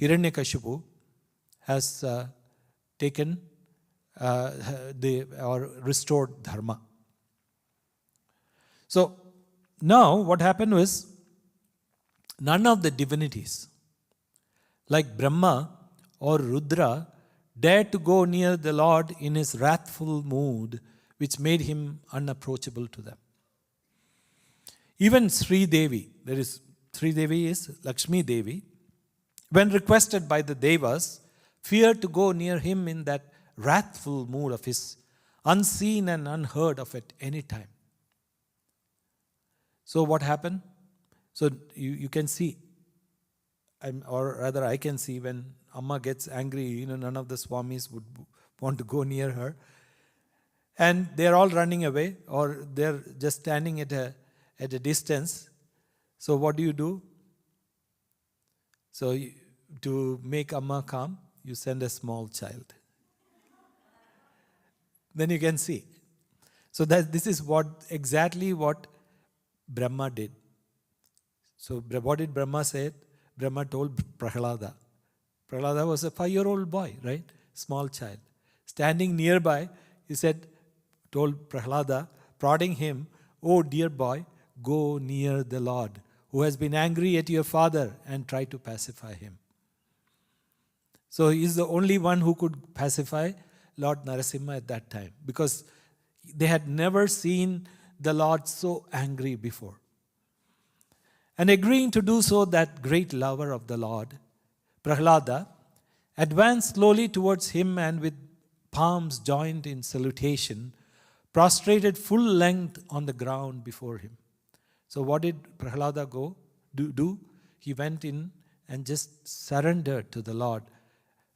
Hiranyakashipu, has taken or restored dharma. So now what happened was, none of the divinities like Brahma or Rudra dared to go near the Lord in his wrathful mood, which made him unapproachable to them. Even Sri Devi, Sri Devi is Lakshmi Devi, when requested by the Devas, feared to go near him in that wrathful mood of his, unseen and unheard of at any time. So what happened? So you can see, or rather I can see, when Amma gets angry, none of the Swamis would want to go near her. And they're all running away, or they're just standing at a distance. So what do? So to make Amma calm, you send a small child. Then you can see. So this is exactly what Brahma did. So what did Brahma say? Brahma told Prahlada. Prahlada was a 5-year-old boy, right? Small child. Standing nearby, he told Prahlada, prodding him, "Oh dear boy, go near the Lord, who has been angry at your father, and try to pacify him." So he is the only one who could pacify Lord Narasimha at that time, because they had never seen the Lord so angry before. And agreeing to do so, that great lover of the Lord, Prahlada, advanced slowly towards him, and with palms joined in salutation, prostrated full length on the ground before him. So what did Prahlada do? He went in and just surrendered to the Lord.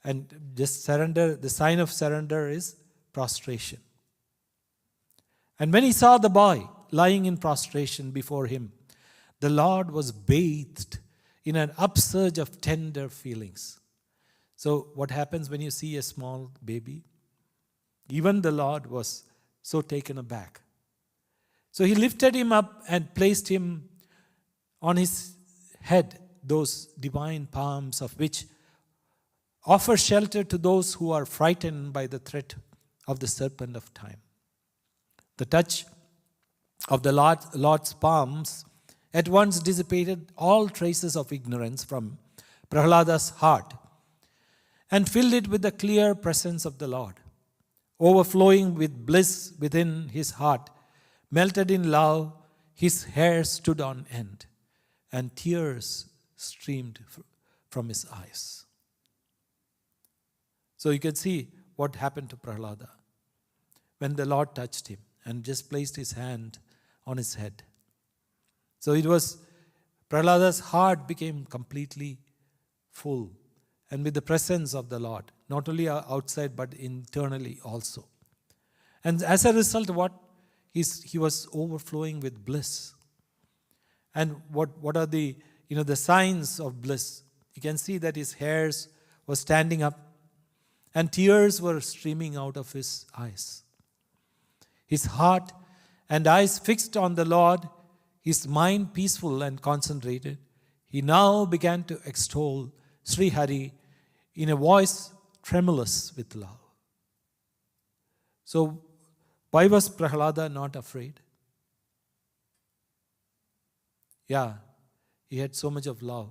And just surrender, the sign of surrender is prostration. And when he saw the boy lying in prostration before him, the Lord was bathed in an upsurge of tender feelings. So what happens when you see a small baby? Even the Lord was so taken aback. So he lifted him up and placed him on his head, those divine palms of which offer shelter to those who are frightened by the threat of the serpent of time. The touch of the Lord's palms at once dissipated all traces of ignorance from Prahlada's heart and filled it with the clear presence of the Lord. Overflowing with bliss within his heart, melted in love, his hair stood on end, and tears streamed from his eyes. So you can see what happened to Prahlada when the Lord touched him and just placed his hand on his head. So it was, Prahlada's heart became completely full, and with the presence of the Lord, not only outside but internally also. And as a result, he was overflowing with bliss. And what are the signs of bliss? You can see that his hairs were standing up, and tears were streaming out of his eyes. His heart and eyes fixed on the Lord, his mind peaceful and concentrated, he now began to extol Sri Hari in a voice tremulous with love. So, why was Prahlada not afraid? Yeah, he had so much of love.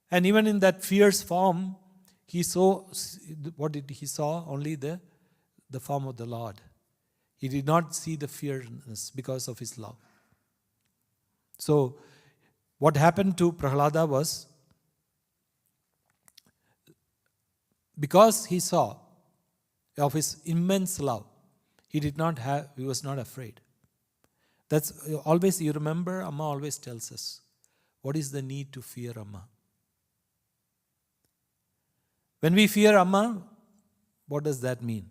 And even in that fierce form, he saw, what did he saw? Only the form of the Lord. He did not see the fierceness because of his love. So, what happened to Prahlada was, because he saw of his immense love, he was not afraid. That's always, you remember, Amma always tells us, what is the need to fear Amma? When we fear Amma, what does that mean?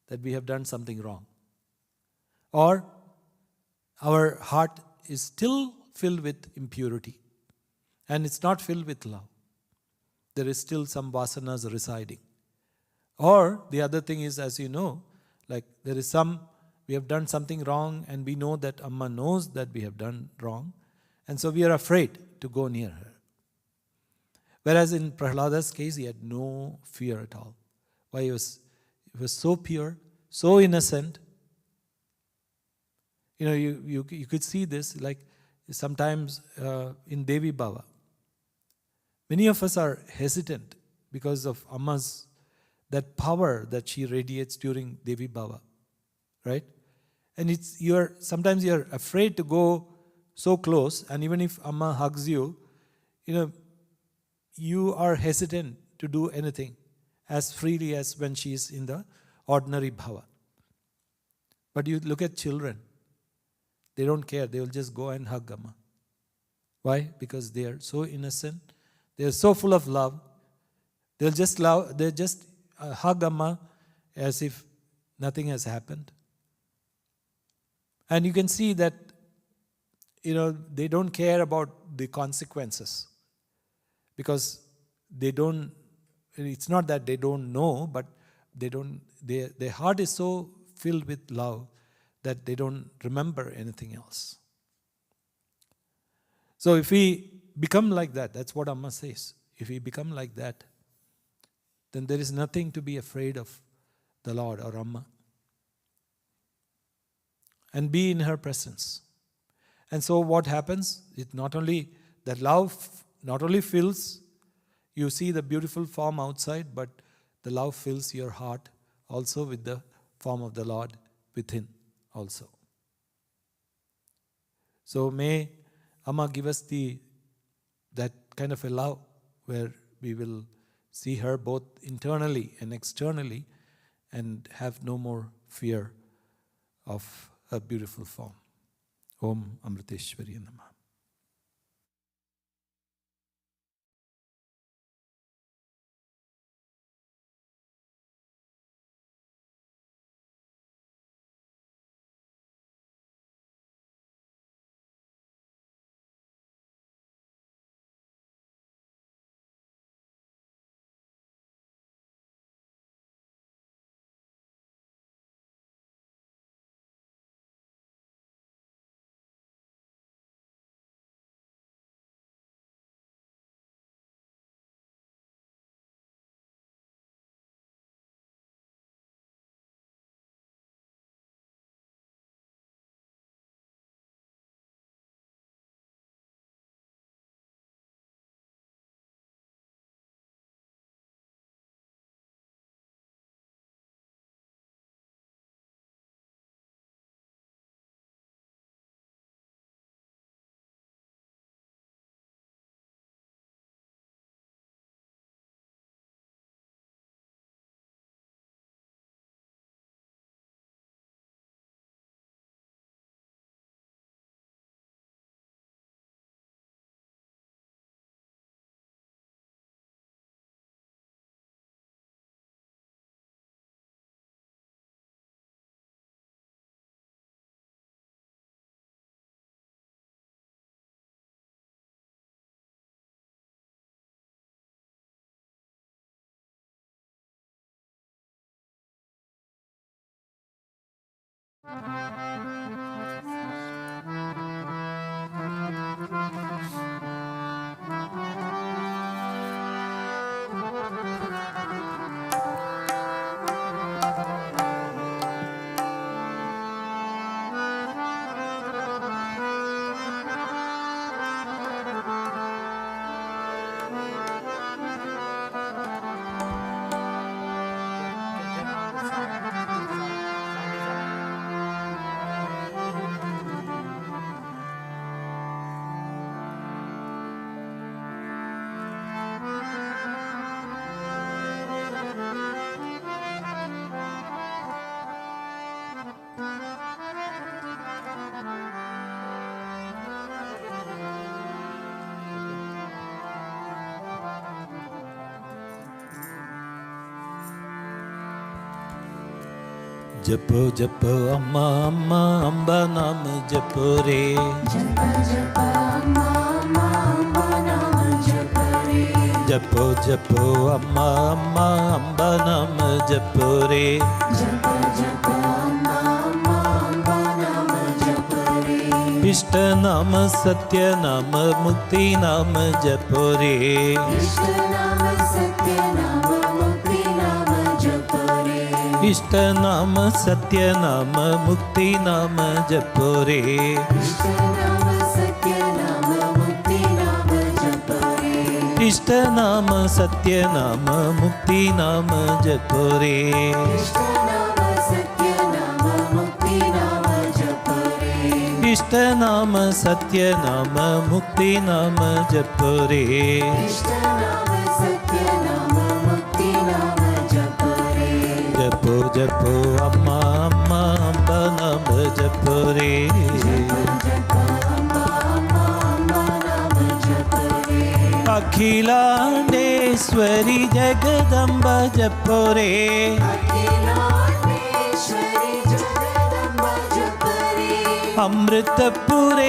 That we have done something wrong. Or our heart is still filled with impurity. and it's not filled with love. There is still some vasanas residing. Or the other thing is, as you know, like there is we have done something wrong and we know that Amma knows that we have done wrong, and so we are afraid to go near her. Whereas in Prahlada's case, he had no fear at all. Why? He was so pure, so innocent. You could see this like sometimes in Devi Bhava. Many of us are hesitant because of Amma's, that power that she radiates during Devi Bhava, right? And sometimes you're afraid to go so close, and even if Amma hugs you, you are hesitant to do anything as freely as when she is in the ordinary bhava. But you look at children, they don't care, they will just go and hug Amma. Why? Because they are so innocent, they are so full of love. They'll just hug Amma as if nothing has happened. And you can see that they don't care about the consequences, because it's not that they don't know, but their heart is so filled with love that they don't remember anything else. So if we become like that, that's what Amma says. If we become like that, then there is nothing to be afraid of the Lord or Amma. And be in her presence. And so what happens? That love not only fills, you see the beautiful form outside, but the love fills your heart also with the form of the Lord within also. So may Amma give us that kind of a love where we will see her both internally and externally and have no more fear of her beautiful form. Om Amriteshwari Namah. जपो जपो अम्मा अम्मा अम्बा नाम जपो रे जपो जपो अम्मा अम्मा अम्बा नाम जपो जपो अम्मा अम्मा अम्बा नाम जपो रे, जपो जपो अम्मा अम्मा अम्बा नाम जपो रे, इष्ट नाम सत्य नाम मुक्ति नाम जपो रे, इष्ट नाम सत्य नाम मुक्ति नाम जपो रे, इष्ट नाम सत्य नाम मुक्ति नाम जपो रे, इष्ट नाम सत्य नाम मुक्ति नाम जपो रे, इष्ट नाम सत्य नाम मुक्ति नाम जपो रे, इष्ट नाम सत्य नाम मुक्ति नाम जपो रे, इष्ट नाम सत्य नाम मुक्ति नाम जपो रे, इष्ट नाम सत्य नाम मुक्ति नाम जपो रे, जपो जपो अम्मा अम्मा अम्बा नाम जपो रे, जपो अम्मा अम्मा अम्बा नाम जपो रे, अखिलांडेश्वरी जगदम्बा जपो रे, अखिलांडेश्वरी जगदम्बा जपो रे, अमृतपुरेश्वरी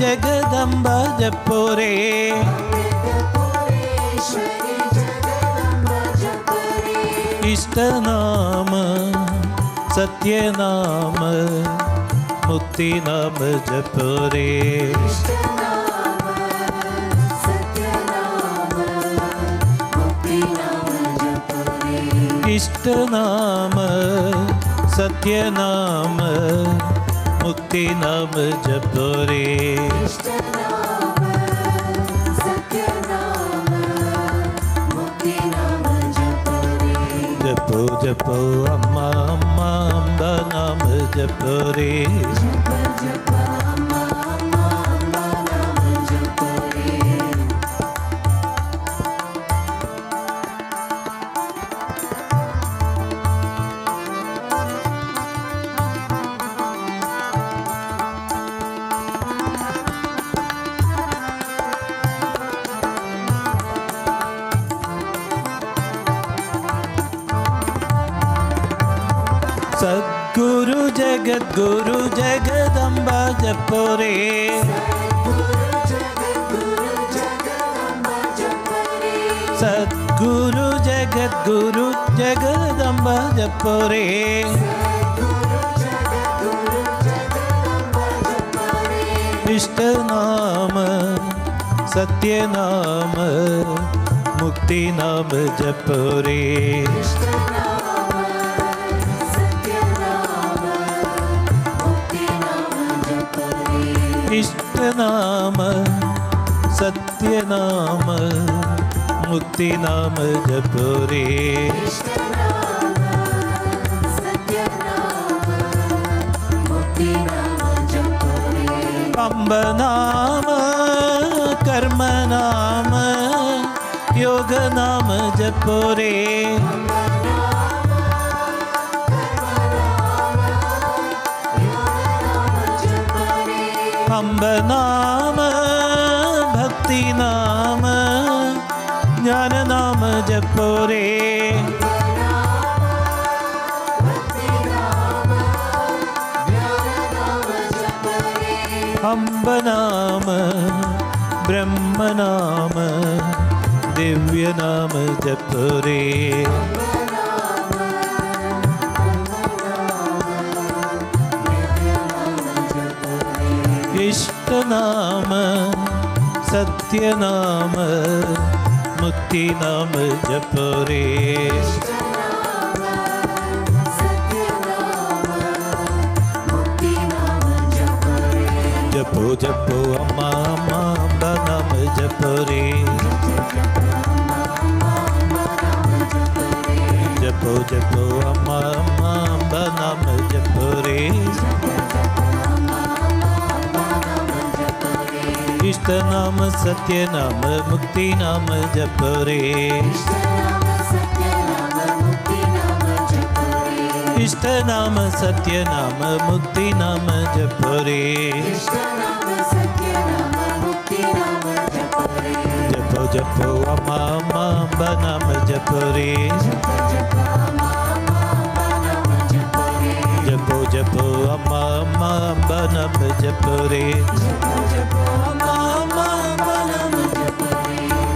जगदम्बा जपो रे, अमृतपुरेश्वरी जगदम्बा जपो रे, इष्ट नाम सत्य नाम मुक्ति नाम जपो रे, इष्ट नाम सत्य नाम मुक्ति नाम जपो रे, इष्ट नाम सत्य नाम मुक्ति नाम जपो रे, इष्ट नाम सत्य नाम मुक्ति नाम जपो रे, जपो जपो अम्मा अम्मा अम्बा नाम जपो रे, जपो जपो अम्मा अम्मा अम्बा नाम जपो रे, सद्गुरु जगद्गुरु जगदम्बा जपो रे, सद्गुरु जगद्गुरु जगदम्बा जपो रे, सद्गुरु जगद्गुरु जगदम्बा जपो रे, इष्ट नाम सत्य नाम मुक्ति नाम जपो रे, इष्ट नाम सत्य नाम मुक्ति नाम जपो रे, इष्ट नाम सत्य नाम मुक्ति नाम जपो रे, इष्ट नाम सत्य नाम मुक्ति नाम जपो रे, अम्ब नाम कर्म नाम योग नाम जपो रे, अम्ब नाम भक्ति नाम ज्ञान नाम जपो रे, अम्ब नाम ब्रह्म नाम दिव्य नाम जपो रे, इष्ट नाम सत्य नाम मुक्ति नाम जपो रे, जपो जपो अम्मा अम्मा अम्बा नाम जपो रे, जपो जपो अम्मा अम्मा अम्बा नाम जपो रे, इष्ट नाम सत्य नाम मुक्ति नाम जपो रे, इष्ट नाम सत्य नाम मुक्ति नाम जपो रे, जपो जपो अम्मा अम्मा अम्बा नाम जपो रे, जपो जपो अम्मा अम्मा अम्बा नाम जपो रे,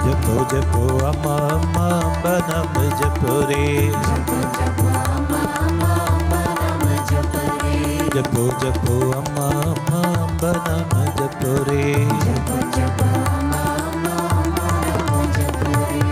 जपो जपो अम्मा अम्मा अम्बा नाम जपो रे जपो जपो अम्मा अम्मा अम्बा नाम जपो रे जपो जपो अम्मा अम्मा अम्बा नाम जपो रे जपो जपो अम्मा अम्मा अम्बा नाम जपो रे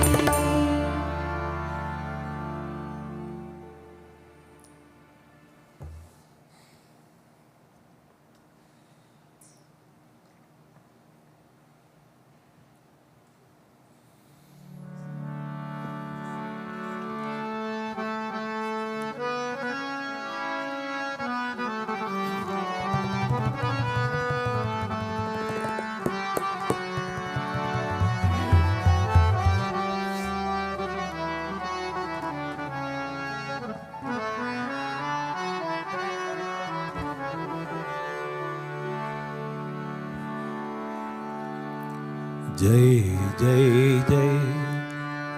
जय जय जय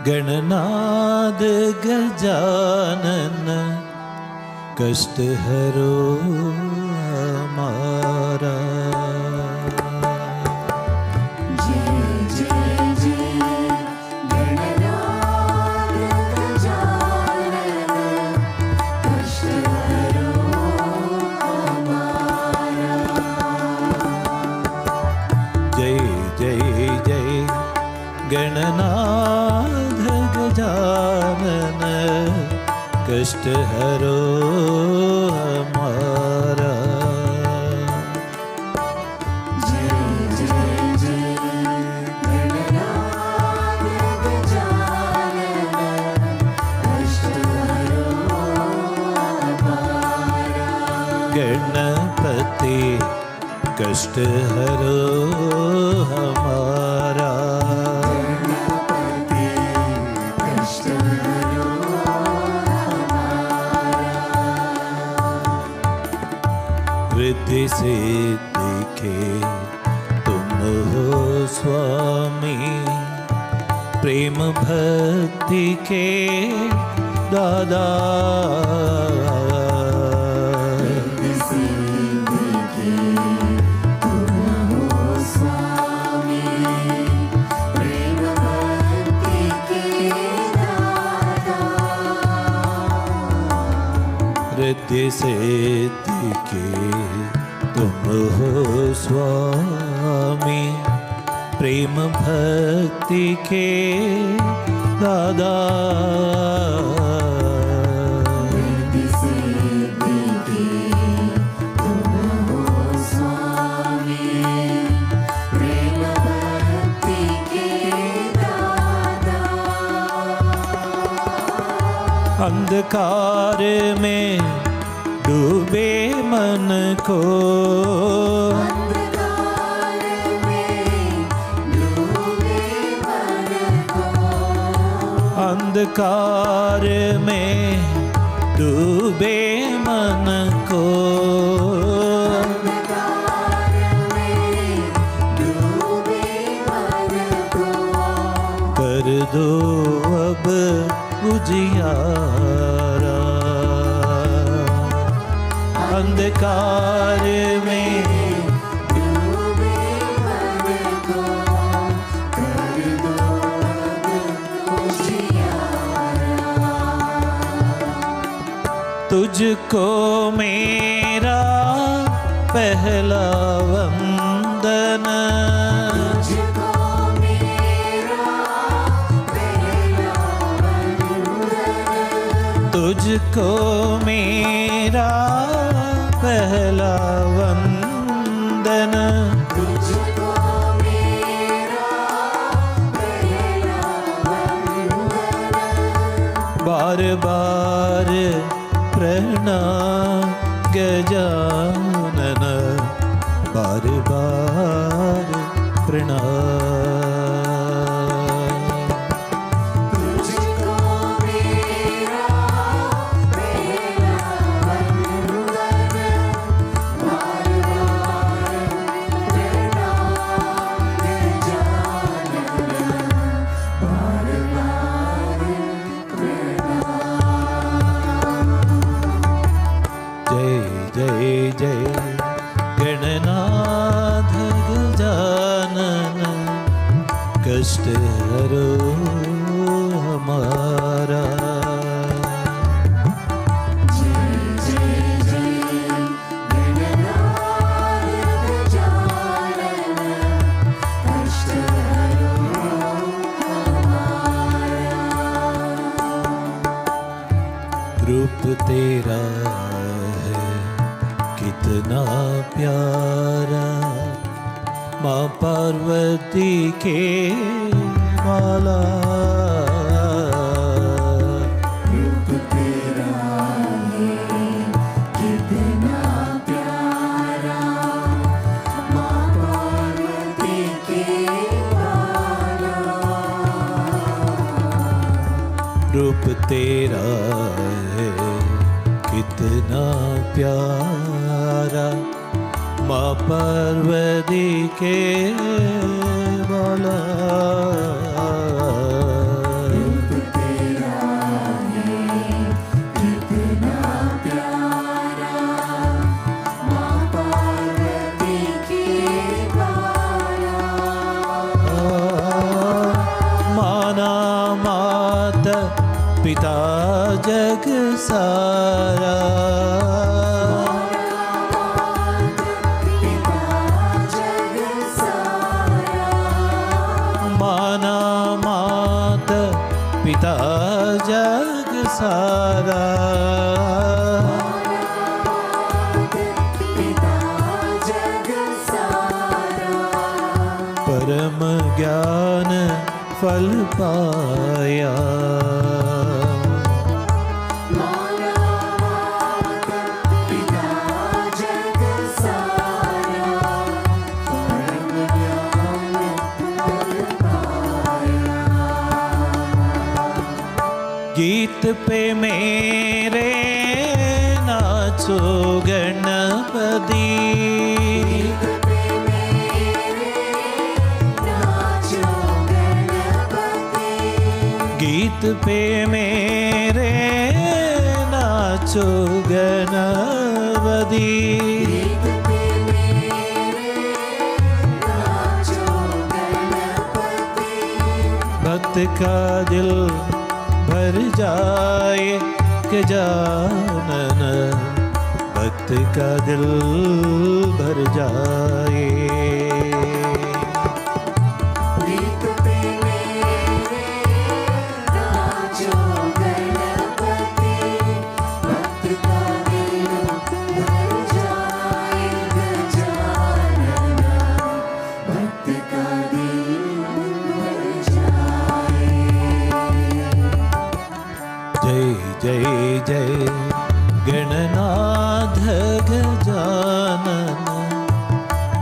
गणनाद गजानन कष्ट हरो हमारा जय जय जय गणनाद गजानन कष्ट हरो हमारा जय जय जय गणनाथ गजानन कष्ट हरो हमारा जय जय जय गणनाद गजानन कष्ट हरो हमारा गणपति कष्ट हरो हमारा गणपति कष्ट हरो हमारा रिद्धि सिद्धि के तुम हो स्वामी प्रेम भक्ति के दादा रिद्धि सिद्धि के तुम हो स्वामी प्रेम भक्ति के दाता रिद्धि सिद्धि के तुम हो स्वामी प्रेम भक्ति के दादा रिद्धि सिद्धि के तुम हो स्वामी प्रेम भक्ति के दाता अंधकार में डूबे मन को अंधकार में डूबे मन को अंधकार में डूबे मन को अंधकार में डूबे मन को कर दो अब उजियारा अंधकार में डूबे मन को कर दो अब उजियारा तुझको मेरा पहला वंदन तुझको मेरा पहला वंदन तुझको मेरा पहला वंदन तुझको मेरा पहला वंदन बार बार प्रणाम गजानन बार बार प्रणाम तुझको मेरा पहला वंदन बार बार प्रणाम गजानन बार बार प्रणाम जय जय जय गणनाथ गजानन रूप तेरा है कितना प्यारा, माँ पार्वती के वाला। रूप तेरा है कितना प्यारा, माँ पार्वती के वाला। रूप तेरा है कितना प्यारा, माँ पार्वती के वाला। रूप तेरा है कितना प्यारा, माँ पार्वती के वाला। माना मात पिता जग सारा, माना मात पिता जग सारा। परम ज्ञान फल पाया, गीत पे मेरे नाचो गणपति, गीत पे मेरे नाचो गणपति। भक्त का दिल भर जाए गजानन, भक्त का दिल भर जाए। जय जय गणनाथ गजानन,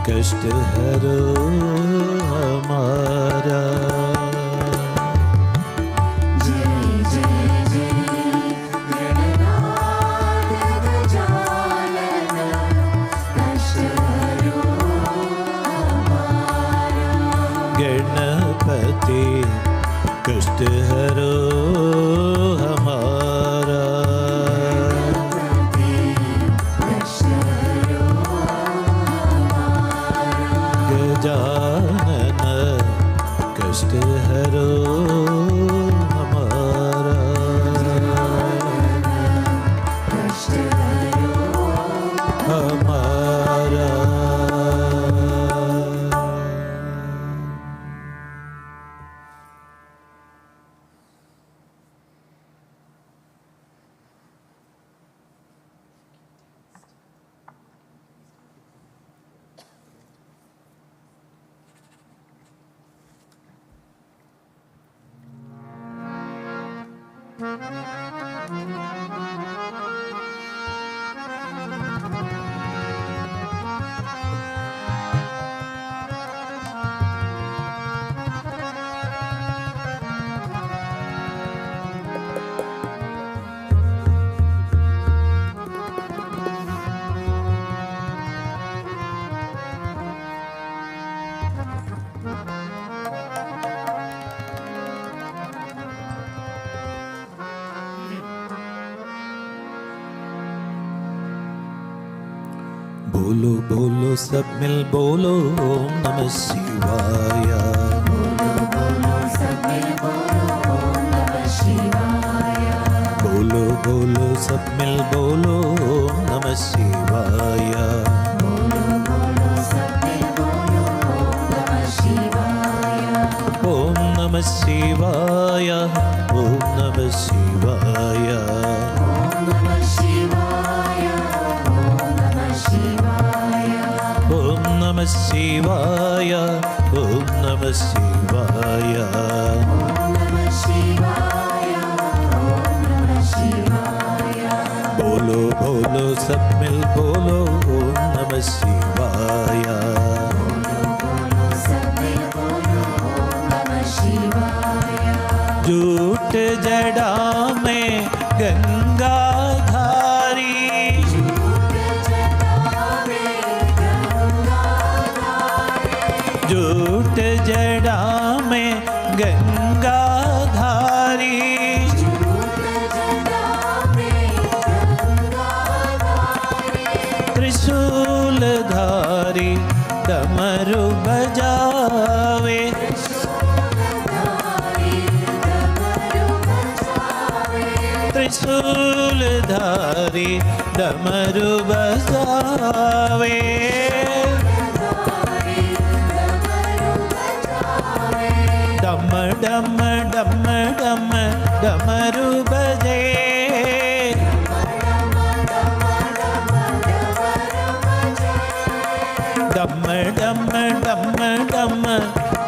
कष्ट हरो हमारा। जय जय जय गणनाथ गजानन, कष्ट हरो हमारा। गणपति कष्ट हरो हमारा, गजानन कष्ट हरो हमारा। हमारा बोलो बोलो सब मिल बोलो ओम नमः शिवाय। बोलो बोलो सब मिल बोलो ओम नमः शिवाय। बोलो बोलो सब मिल बोलो ओम नमः शिवाय। बोलो बोलो सब मिल बोलो ओम नमः शिवाय। ओम नमः शिवाय, ओम नमः शिवाय, ओम Shivaya. Bolo bolo sab mil bolo Om Namah Shivaya. Jute जड़ा में गंगा धारी, जूट जड़ा में गंगा धारी, त्रिशूल धारी डमरू बजावे, त्रिशूल धारी डमरू बजावे, डम डम डम डम डमरू बजे, डम डम डम डम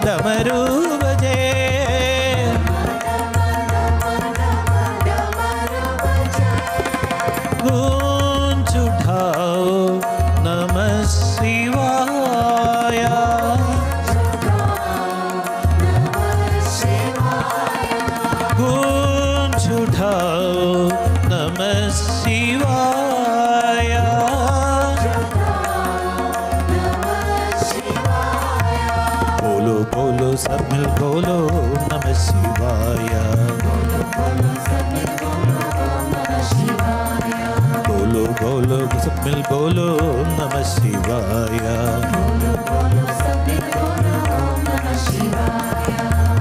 डमरू बजे, गूंज उठाओ नमः शिवाय, गूंज उठाओ नमः शिवाय, बोलो बोलो सब मिल बोलो नमः शिवाय, बोलो बोलो सब मिल बोलो नमः शिवाय,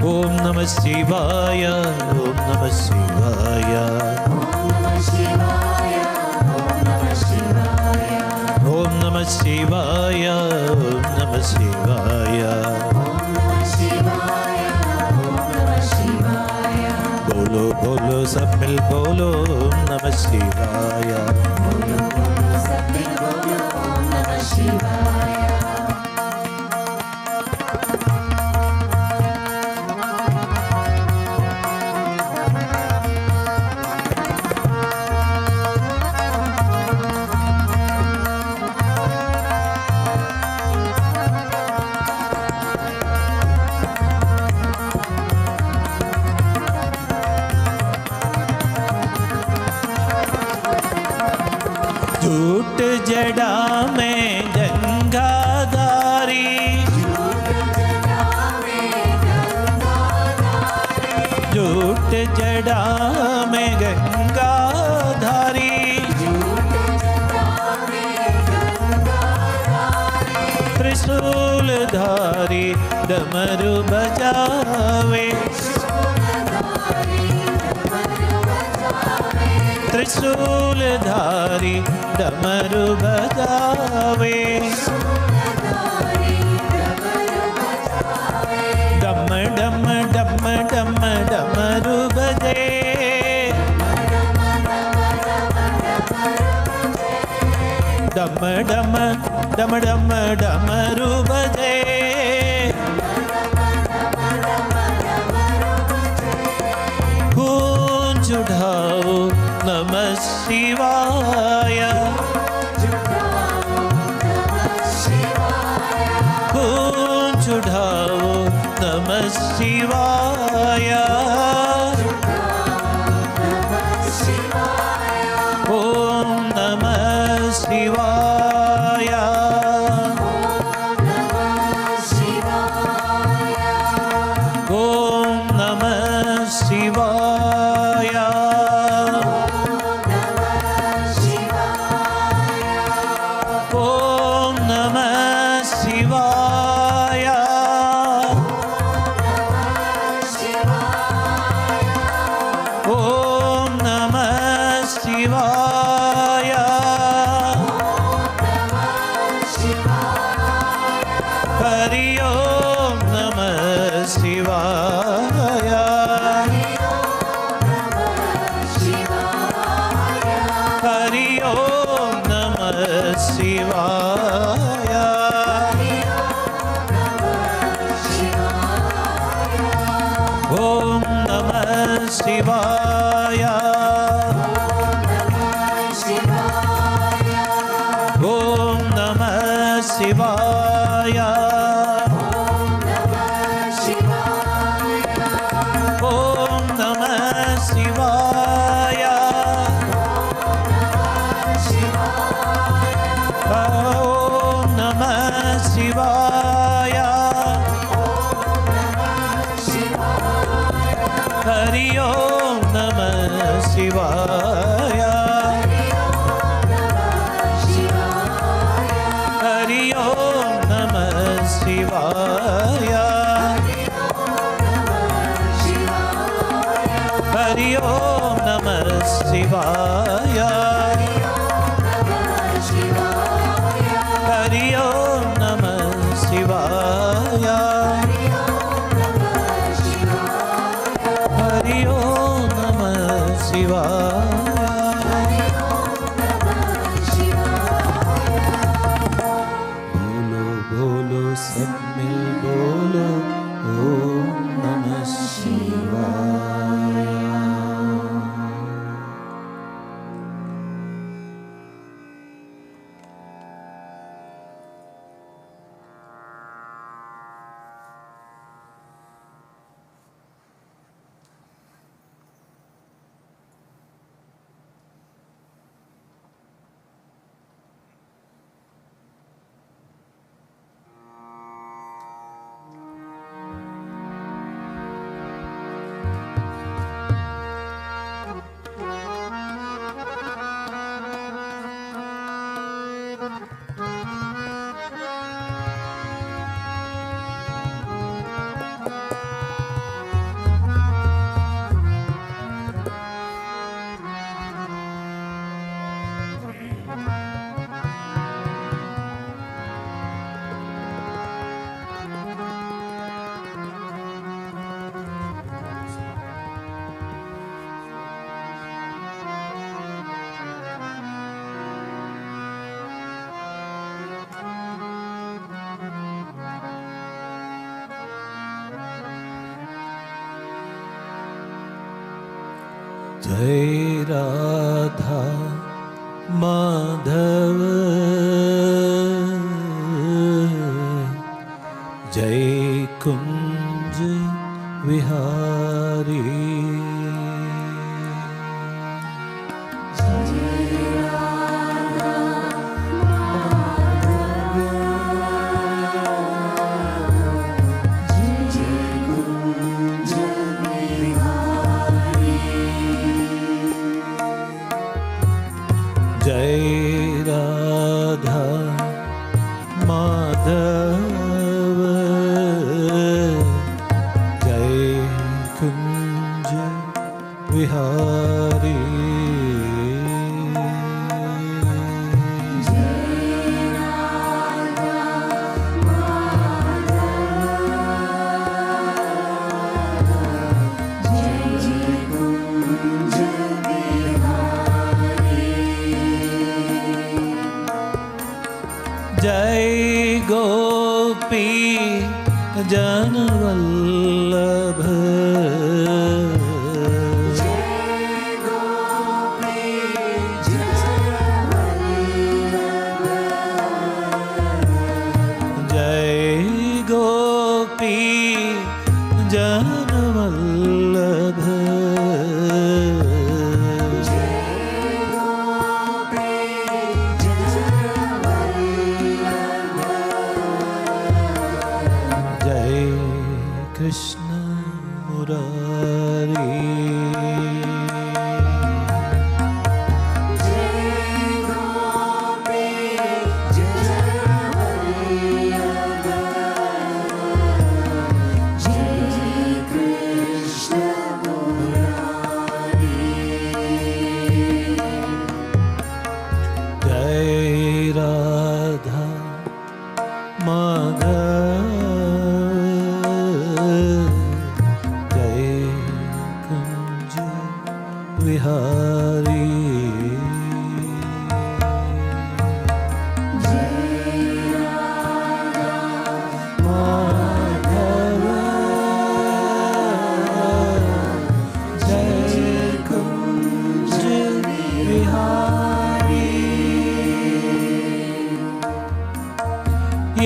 ओम नमः शिवाय, ओम नमः शिवाय, ओम नमः शिवाय, ओम नमः शिवाय, बोलो बोलो सब मिल बोलो नमः शिवाय, झूठ जड़ा में गंगाधारी, झूठ जड़ा में गंगाधारी, त्रिशूल धारी डमरू बजावे, त्रिशूल धारी डमरू बजावे, डम डम डम डम डमरू बजे, डम डम डम डम डमरू बजे, गूंज उठाओ नमः शिवाय, गूंज उठाओ नमः शिवाय, ओम नमः शिवाय, ओम नमः शिवाय, ओम नमः शिवाय, ओम नमः शिवाय, हरि ओम नमः शिवाय, हरि ओम नमः शिवाय, Shivaya. Om Namah Shivaya. Om Namah Shivaya. Hari Om Namah Shivaya. Hari Om Namah Shivaya. Hari Om Namah Shivaya. Hari Om Namah Shivaya. Hari Om Namah Shivaya. Bolo bolo sab mil bolo Om Namah Shivaya. Jai Radha Madhava Jai Kunj Vihari. Jai Radha Madhava Jai Kunj Vihari. Jai Gopi Janvallabha Jai Gopi Janvallabha Krishna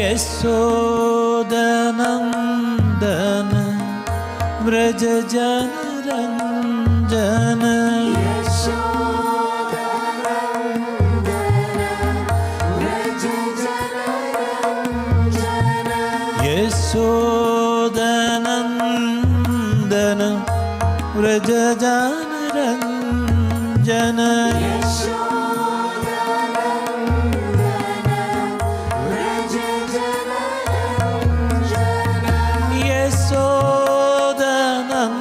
यशोदनन्दन Vraj जनरञ्जन यशोदनन्दन Vraj जनरञ्जन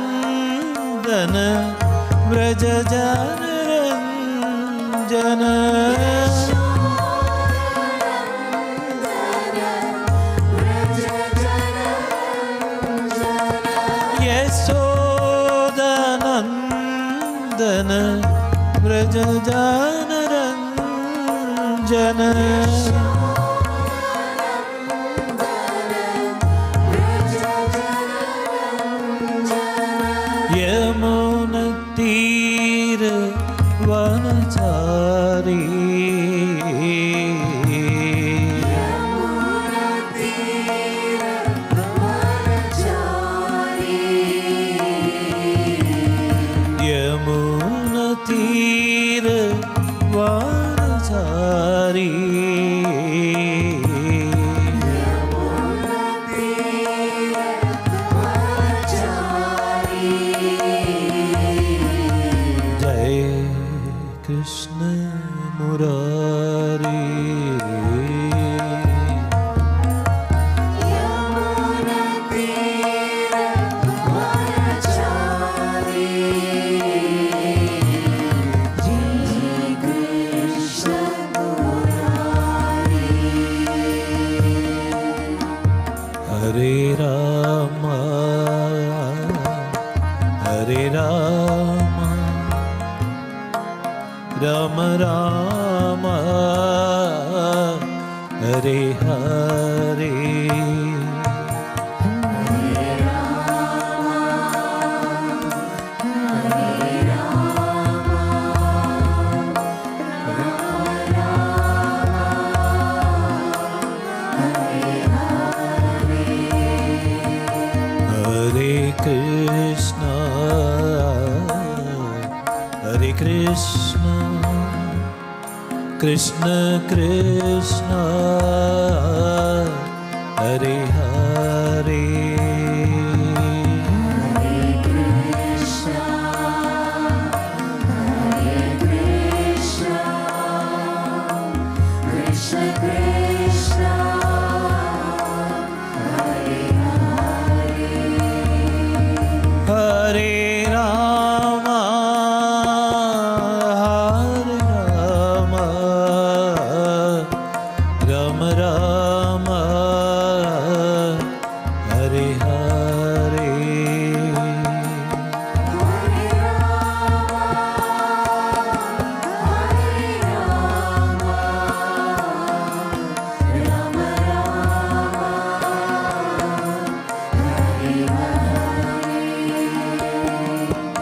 यशोदनन्दन Vraj जनरञ्जन यशोदनन्दन Vraj जनरञ्जन यमुनतीर वनचारी यमुनतीर वनचारी Krishna Murari हरे राम हरे राम राम राम हरे हरे हरे कृष्ण हरे Krishna Krishna Krishna Hare Hare Hare Ram Ram Ram Hare Hare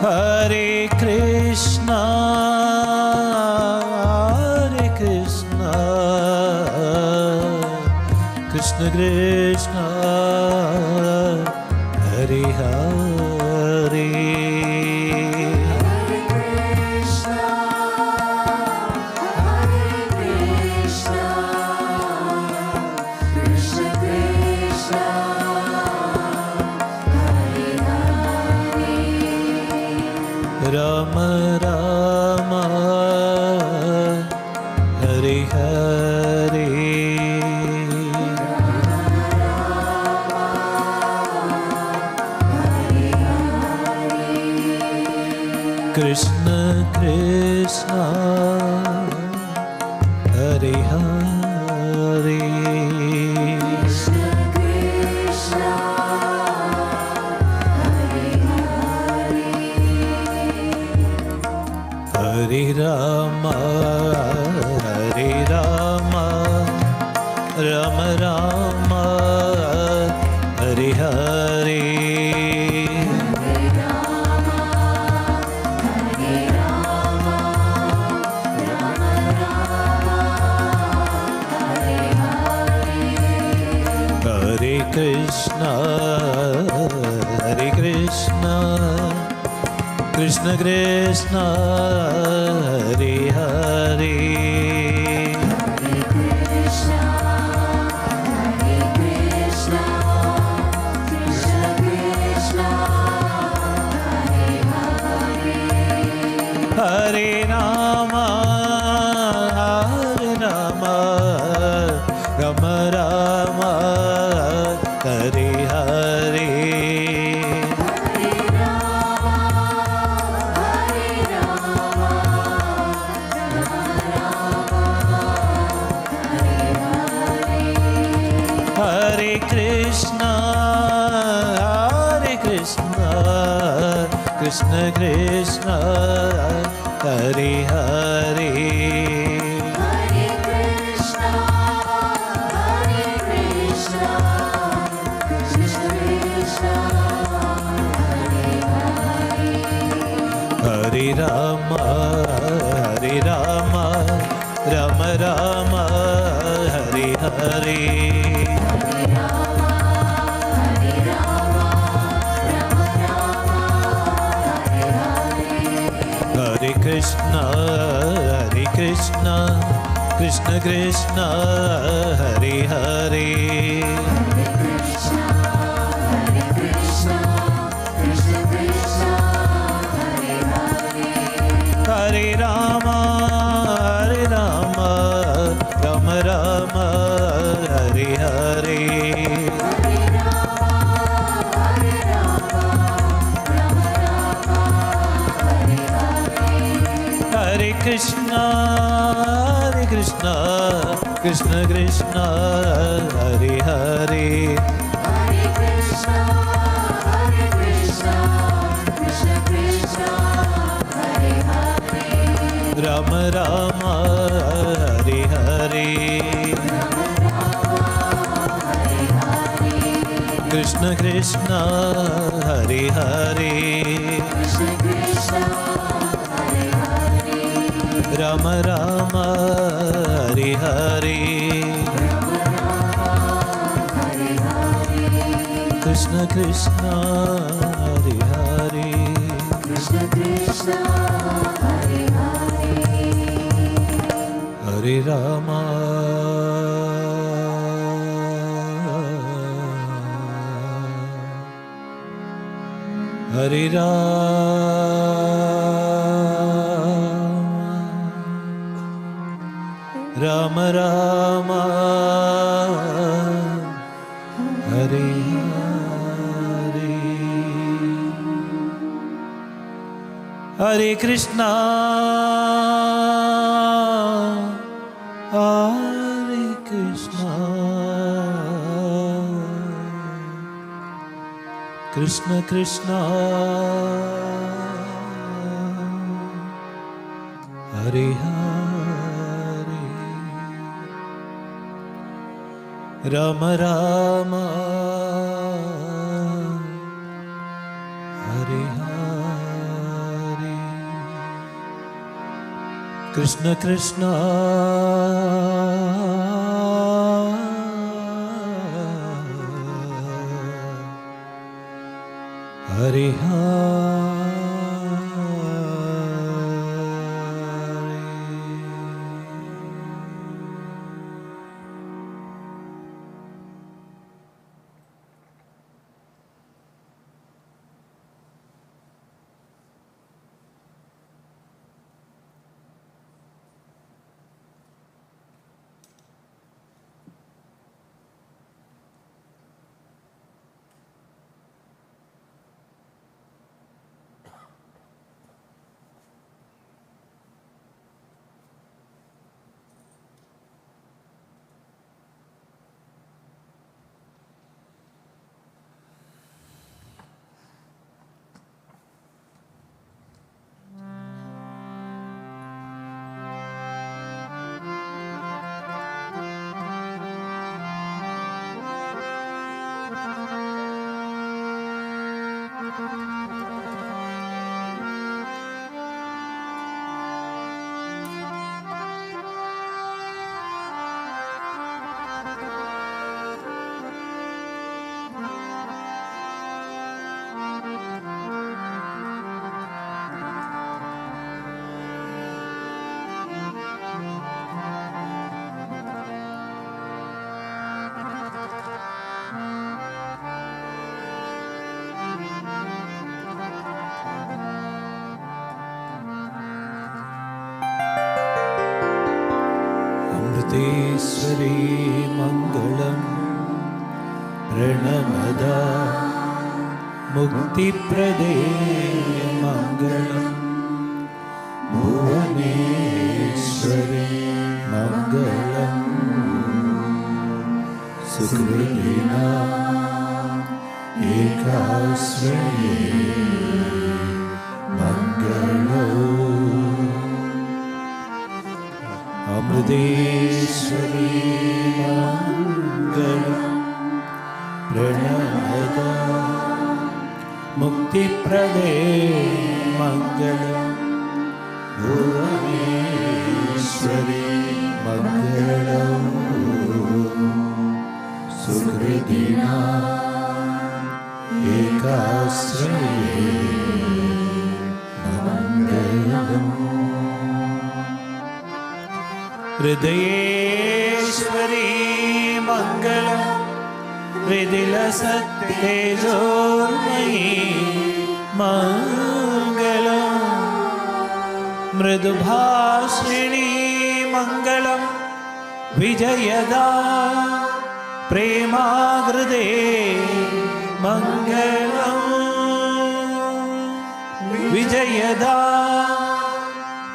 Hare Krishna Krishna Krishna Hare Hare Ram Ram Hare Hare Krishna Krishna Hare Hare Hare Ram Ram Ram Hare Hare Krishna, Hare Krishna, Krishna Krishna, Hare Hare. Hare Rama, Rama Rama, Hare Hare. Hare Krishna, Krishna Krishna, Hare Hare. Hare Krishna, Krishna Krishna, Hare Hare. Hare Rama, Rama Rama, Hare Hare. Hare Krishna, Krishna Krishna, Hare Hare. Krishna Krishna, Hare Hare. Hare Rama, Rama Rama, Hare Hare. Hare Krishna, Krishna Krishna, Hare Hare. Hare Krishna, Krishna Krishna, Hare Hare. Rama Rama, Hare Hare. Krishna Krishna, Hare Hare. Krishna Krishna, Hare Hare. Rama Rama, Hare Hare. Krishna Krishna, Hare Hare. Krishna Krishna, Hare Hare. Hare Rama, Hare Rama, Rama Rama, Hare Hare. Hare Krishna, Hare Krishna, Krishna Krishna, Hare Hare. Rama Rama, Hare Hare. Krishna Krishna, Hare Hare. Amriteshwari मङ्गलं प्रणमदा मुक्तिप्रदे मङ्गलं भुवनेश्वरी मङ्गलं सुकृतिना एकाश्रये मङ्गलम् अमृतेश्वरी मङ्गलं प्रणमदा मुक्तिप्रदे मङ्गलं भुवनेश्वरी मङ्गलं सुकृतिना एकाश्रये मङ्गलम् हृदयेश्वरी मङ्गलं हृदिलसत्तेजोर्मयी मङ्गलं मृदुभाषिणी मङ्गलं विजयदा प्रेमाग्रदे मङ्गलं विजयदा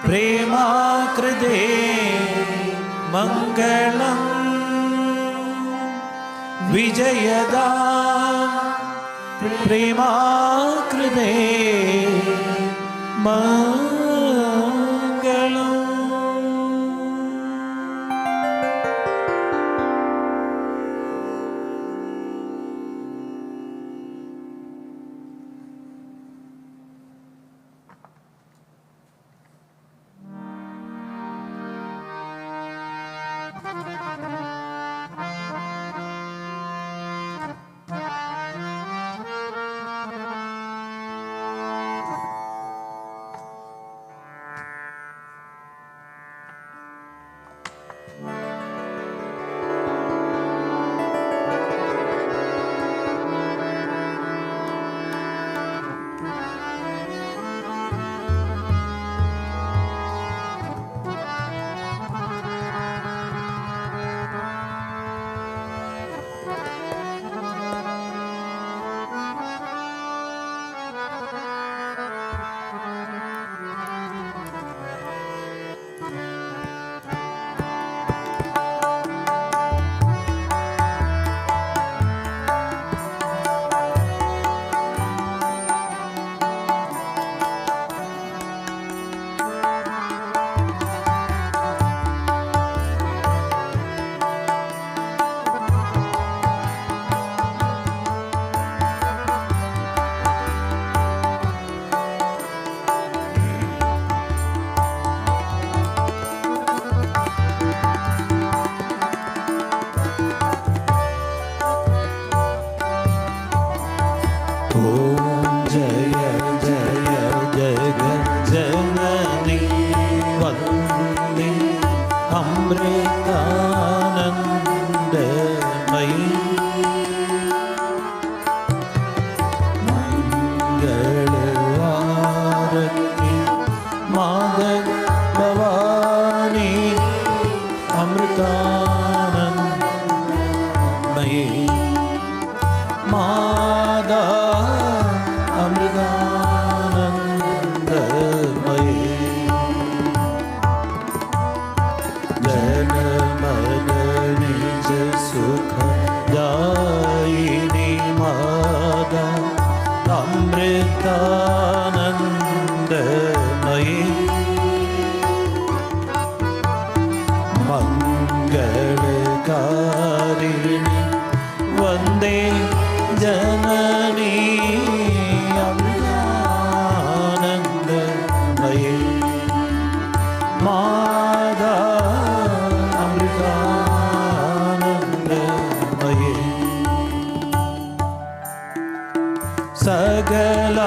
प्रेमाकृदे मङ्गलं विजयदा प्रेमाकृदे मङ्गलम्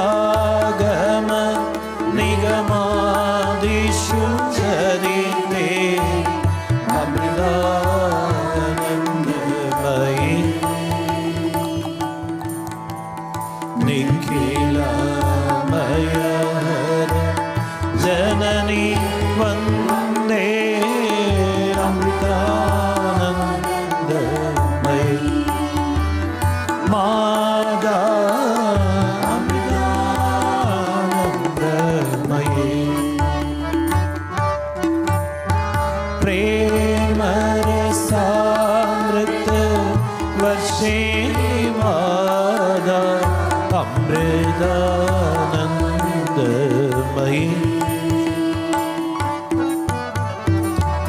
सकलागम निगमादिषु चरिते अमृतानन्दमयि निखिलमय जननी वन्दे अमृता अमृतानन्दमयी माता अमृतानन्दमयी प्रेम रसामृत वर्षे माता अमृतानन्दमयी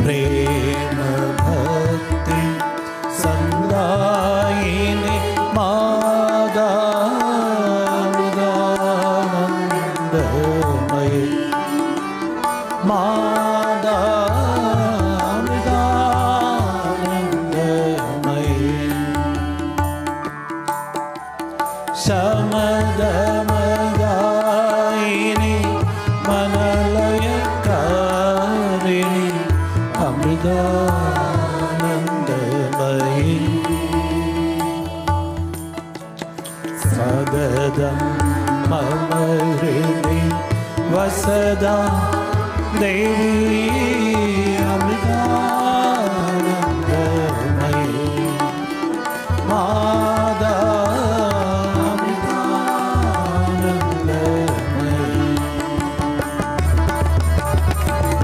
प्रेम भक्ति संदायिनी माता अमृतानन्दमयी माता अमृतानन्दमयी शमदमदायिनी मनलयकारिणी अमृतानन्दमयी सददं मम हृदि वसदा देवी अमृतानन्दमयी माता अमृतानन्दमयी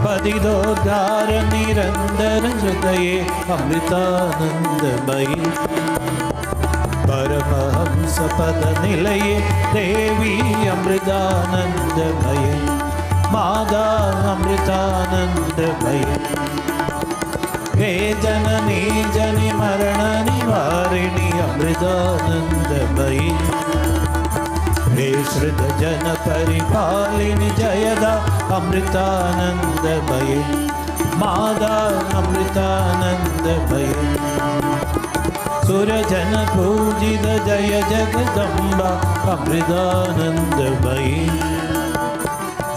पतितोद्धार निरंतर हृदये अमृतानन्दमयी परमहंस पद निलये देवी अमृतानन्दमयी माता अमृतानन्दमयी हे जननी जनि मरण निवारिणी अमृतानन्दमयी हे श्रुत जन परिपालिनी जयदा अमृतानन्दमयी माता अमृतानन्दमयी सुरजन पूजित जय जगदम्बा अमृतानन्दमयी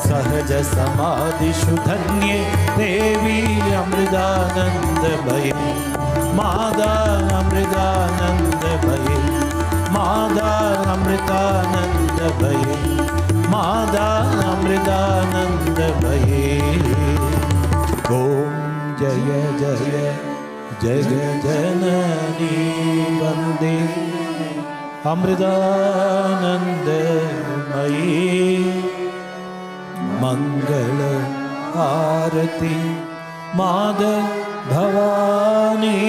सहज समाधिषु धन्ये देवी अमृतानन्दमयी माता अमृतानन्दमयी माता अमृतानन्दमयी माता अमृतानन्दमयी ॐ जय जय जगजननी वन्दे अमृतानन्दमयी मंगल आरती माता भवानी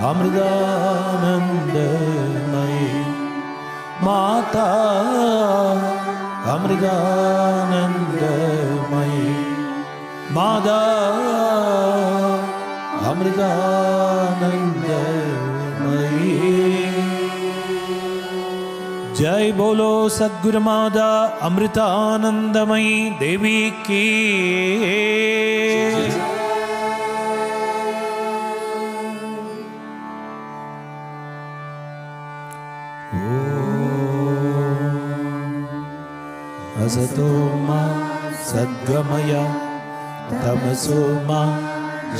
अमृतानन्दमयी माता अमृतानन्दमयी माता अमृतानन्दमयी। जय बोलो सद्गुरु माता अमृतानंदमयी देवी की। असतो मा सद्गमय तमसो मा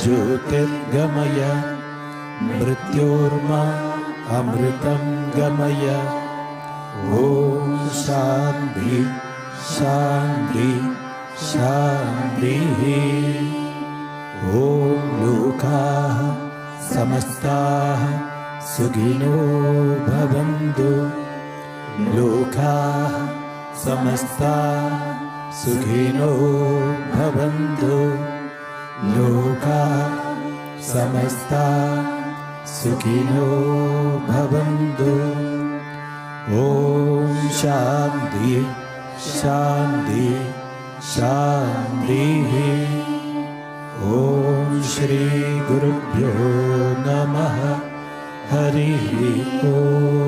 ज्योतिर्गमय मृत्योर्मा अमृतं गमय। ओम शांति शांति शांति। ओम लोकाः समस्ताः सुखिनो भवन्तु। लोकाः समस्ताः सुखिनो भवन्तु। लोकाः समस्ताः सुखिनो भवन्तु। ओम शांति शांति शांति। ओम श्री गुरुभ्यो नमः। हरि ओम।